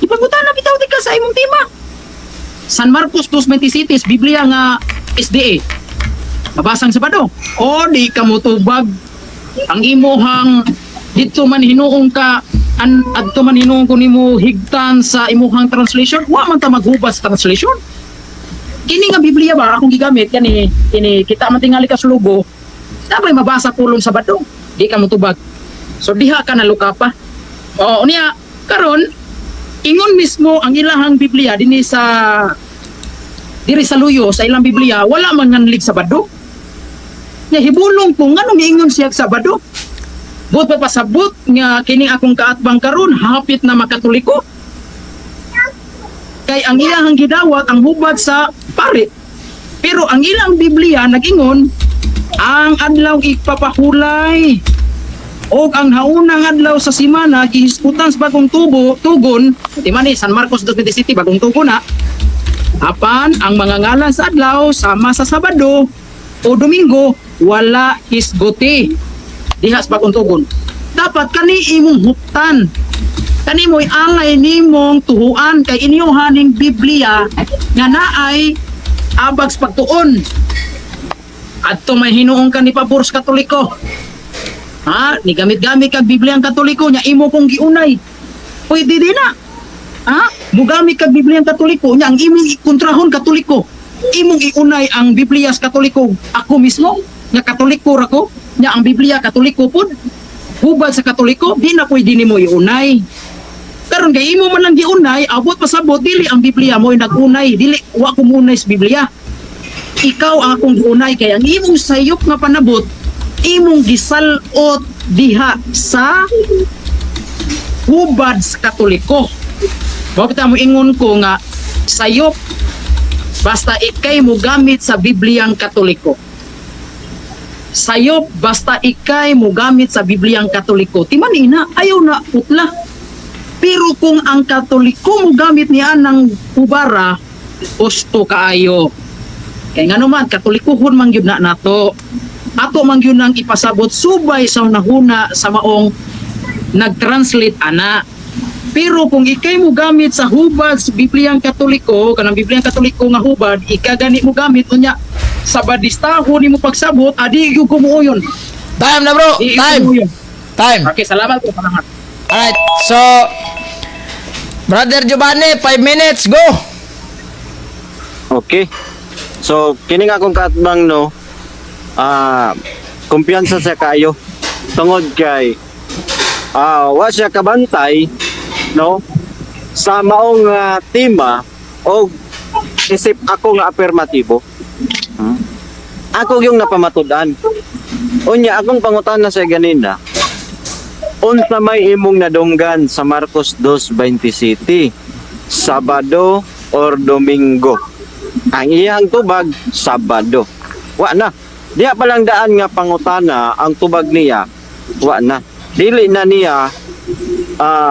Ipangutan na bitaw tika sa imong tima. San Marcos 2:27 Biblia nga SDA. Mabasang Sabado. O di ka mutubag. Ang imuhang dito man hinuong ka adto man hinuong ko nimo higtan sa imuhang translation. Wa man ta maghubas translation. Kini nga Biblia ba akong gigamit kani kita man tingali ka sa logo. Dapat mabasa pulong Sabado. Di ka mutubag. So diha ka naluka pa. O niya karon ingon mismo ang ilahang Biblia diri sa Luyo sa ilang Biblia wala man nganlig Sabado. Nya hibulong ko nganong ingon siya Sabado. Buot pa pasabot nga kining akong kaatbang karon hapit na makatoliko. Kay ang ilahang gidawat ang hubad sa pare. Pero ang ilang Biblia nagingon ang adlaw ipapahulay o ang haunang adlaw sa simana gihisputan sa bagong tugon di man San Marcos 2:27 bagong tugon na apan ang mga ngalan sa adlaw sama sa Sabado o Domingo wala hisguti diha sa bagong tugon. Dapat kani imong huptan kani mo'y angay nimong tuhuan kay inyo haning Biblia nga naay abag sa pagtuon adto may hinuong ka ni pabor sa Katoliko. Ha, ni gamit-gamit kag Biblia ang Katoliko nya imo kong giunay. Pwede din na. Ha? Mugamit kag Biblia ang Katoliko nya ang imong ikontrahon Katoliko. Imong iunay ang Biblia sa Katoliko. Ako mismo nya Katoliko ra ko, nya ang Biblia Katoliko pud. Hubad sa Katoliko, di na pwede nimo iunay. Karon kay imo man lang giunay, abot pasabot dili ang Biblia mo nagunay, dili wa ko munay sa Biblia. Ikaw ang akong giunay kay ang imong sayop nga panabot imong gisalot diha sa hubad sa Katoliko. Bakit mo ingon ko nga sayop basta ikay mo gamit sa Bibliang Katoliko. Sayop basta ikay mo gamit sa Bibliang Katoliko. Timan ina ayaw na putla. Pero kung ang Katoliko mo gamit niya ng ubara, gusto kaayo. Kaya nga naman, Katolikohon man yun na nato. Ato man yun ang ipasabot subay sa nahuna sa maong nag-translate ana. Pero kung ikay mo gamit sa hubad sa Bibliang Katoliko, kanang Bibliang Katoliko nga hubad, ikagani mo gamit unya sabadistaho nimo pagsabot, adi gyud ko mo yun. Time na bro. Di Time. mo yun. Time. Okay, salamat po salamat. Alright. So, Brother Giovanni, 5 minutes. Go. Okay. So, kining akong kaatbang no, kumpiyansa sa kayo. Tungod kay, wa siya kabantay, no, sa maong tema o isip ako nga afirmatibo. Ako yung napamatudan. Unya, akong pangutana sa ganina, unsa may imong nadunggan sa Marcos 2:27, Sabado or Domingo? Ang iyang tubag, Sabado. Wa na. Diya palang daan nga pangutana, ang tubag niya, wa na. Dili na niya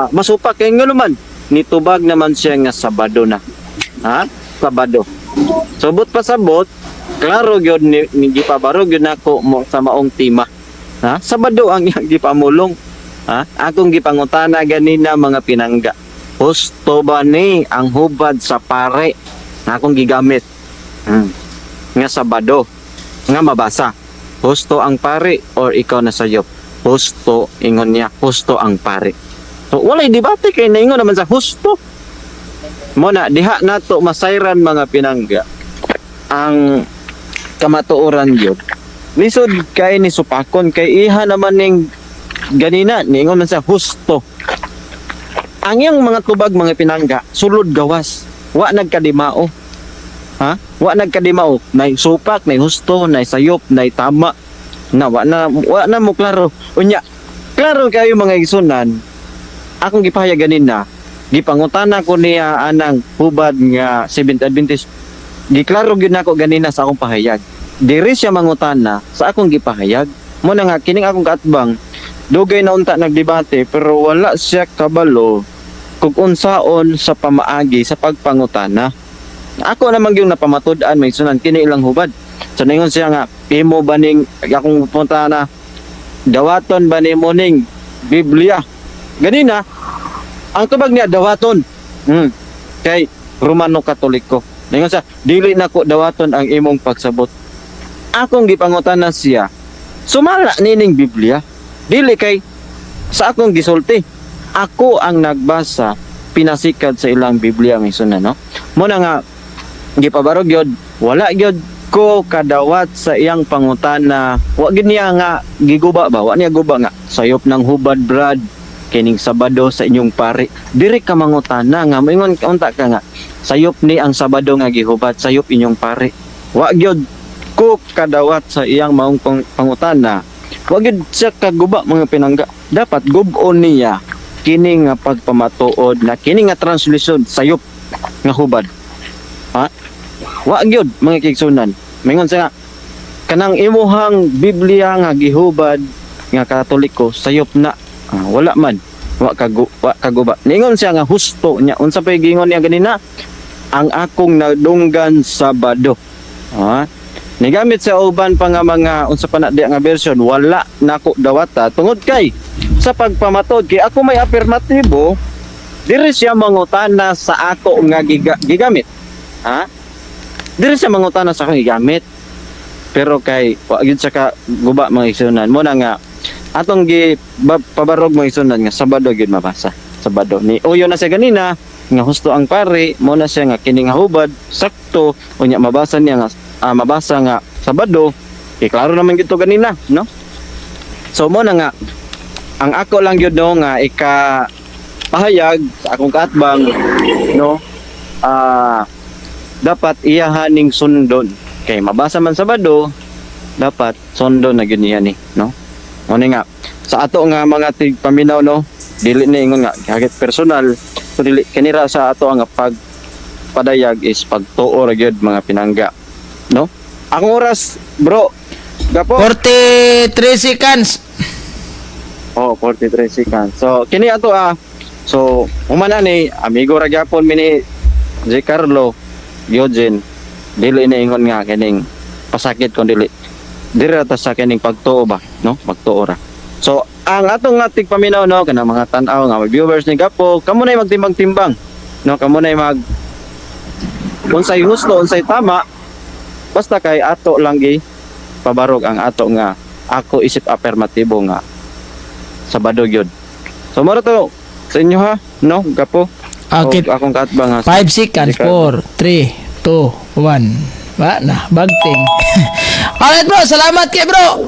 masupak kay ngaluman. Nitubag naman siya nga Sabado na. Ha? Sabado. Subot pa sabot, klaro gyud ni gipabarog gyud nako mo sa maong tema. Ha? Sabado ang iyang gipamulong. Ha? Akong gipangutana ganina mga pinangga. Husto ba ni ang hubad sa pare na akong gigamit? Nga Sabado nga mabasa. Husto ang pare or ikaw na sayop? Husto, ingon niya, husto ang pare. So walay debate kay naingon naman sa husto. Muna diha nato masayran mga pinangga ang kamatuoran yun. Lisod kay ni supakon kay iha naman ning ganina ningon man sa husto. Ang iyang mga tubag mga pinangga sulod gawas, wa nagkadimao. Ha? Wa nagkadimao, nay supak, nay husto, nay sayop, nay tama. Na wa na mo klaro. Unya, klaro kayo mga igsunan. Akong gipahayag ganina, gipangutana ko niya anang hubad nga Seventh Adventist. Giklaro gyud nako ganina sa akong pahayag. Diri siya mangutana sa akong gipahayag. Mo na nga kining akong kaatbang dugay na unta nagdebate pero wala siya kabalo kung unsaon sa pamaagi sa pagpangutana. Ako naman yung napamatud-an may sunan kini ilang hubad. So ningon siya nga imo baning akong punta na dawaton ba nimo ning Biblia. Ganina ang tubag niya dawaton. Kay Romano Katoliko. Ningon siya dili nako dawaton ang imong pagsabot. Akong gipangutana siya. Sumala nining Biblia. Dili kay sa akong gisulti. Ako ang nagbasa pinasikad sa ilang Biblia may sunan no. Muna nga gipabarog gyud wala gyud ko kadawat sa iyang pangutana. Wa gyud niya nga giguba ba? Wa niya guba nga sayop ng hubad brad kining Sabado sa inyong pare. Diri ka mangutana nga moingon unta ka nga sayop ni ang Sabado nga gihubad sayop inyong pare. Wa gyud ko kadawat sa iyang maong pangutana. Wa gyud siya kaguba mga pinangga. Dapat gub-on niya kini nga pagpamatuod na kini nga translation sayop nga hubad. Ha? Wa gyud mga kigsunan. Mingon siya kanang imuhang Biblia nga gihubad nga Katoliko sayop na. Wala man. Wa kaguba. Ningon siya nga husto nya unsa pay gingon niya ganina? Ang akong nadunggan Sabado. Ha? Nigamit sa uban pa nga mga unsa pa na di nga version wala nako dawata tungod kay sa pagpamatod kay ako may afirmatibo diri siya mangutana sa ako nga gigamit. Ha? Diri siya mangutana sa akong gigamit. Pero kay wa gyud sa ka guba mga igsunan mo na nga atong pabarog mga igsunan nga Sabado gyud mabasa. Sabado ni uyo na siya ganina nga husto ang pare mo na siya nga kining hubad sakto unya mabasa niya nga mabasa nga Sabado kay klaro naman gito ganina no. So mo na nga ang ako lang gyud no nga pahayag sa akong kaatbang no dapat iyahaning sundon kay mabasa man Sabado dapat sundon na gyud niya ni no. Mo nga sa ato nga mga tigpaminaw no dili na ingon nga hagit personal so dili kanira sa ato nga pagpadayag is pagtuo ra gyud mga pinangga no. Ang oras bro gapo 43 seconds. 43 seconds. So kini ato so umana ni amigo ra gyapon mi ni J. Carlo Eugene dili na ingon nga kining pasakit kon dili ta sa kining pagtuo ba no pagtuo ra. So ang atong nga tigpaminaw no kana mga tan-aw nga viewers ni Gapo, kamo nay magtimbang-timbang. No, kamo nay mag unsay husto, unsay tama. Basta kay ato lang gi pabarog ang ato nga ako isip affirmatibo nga sabado gyud. So maro to sa inyo ha, no, Gapo. Okay. O, akong kaatbang ha. 5 seconds, 4, 3, 2, 1. Ba na, bagting. Alright bro, salamat kay bro.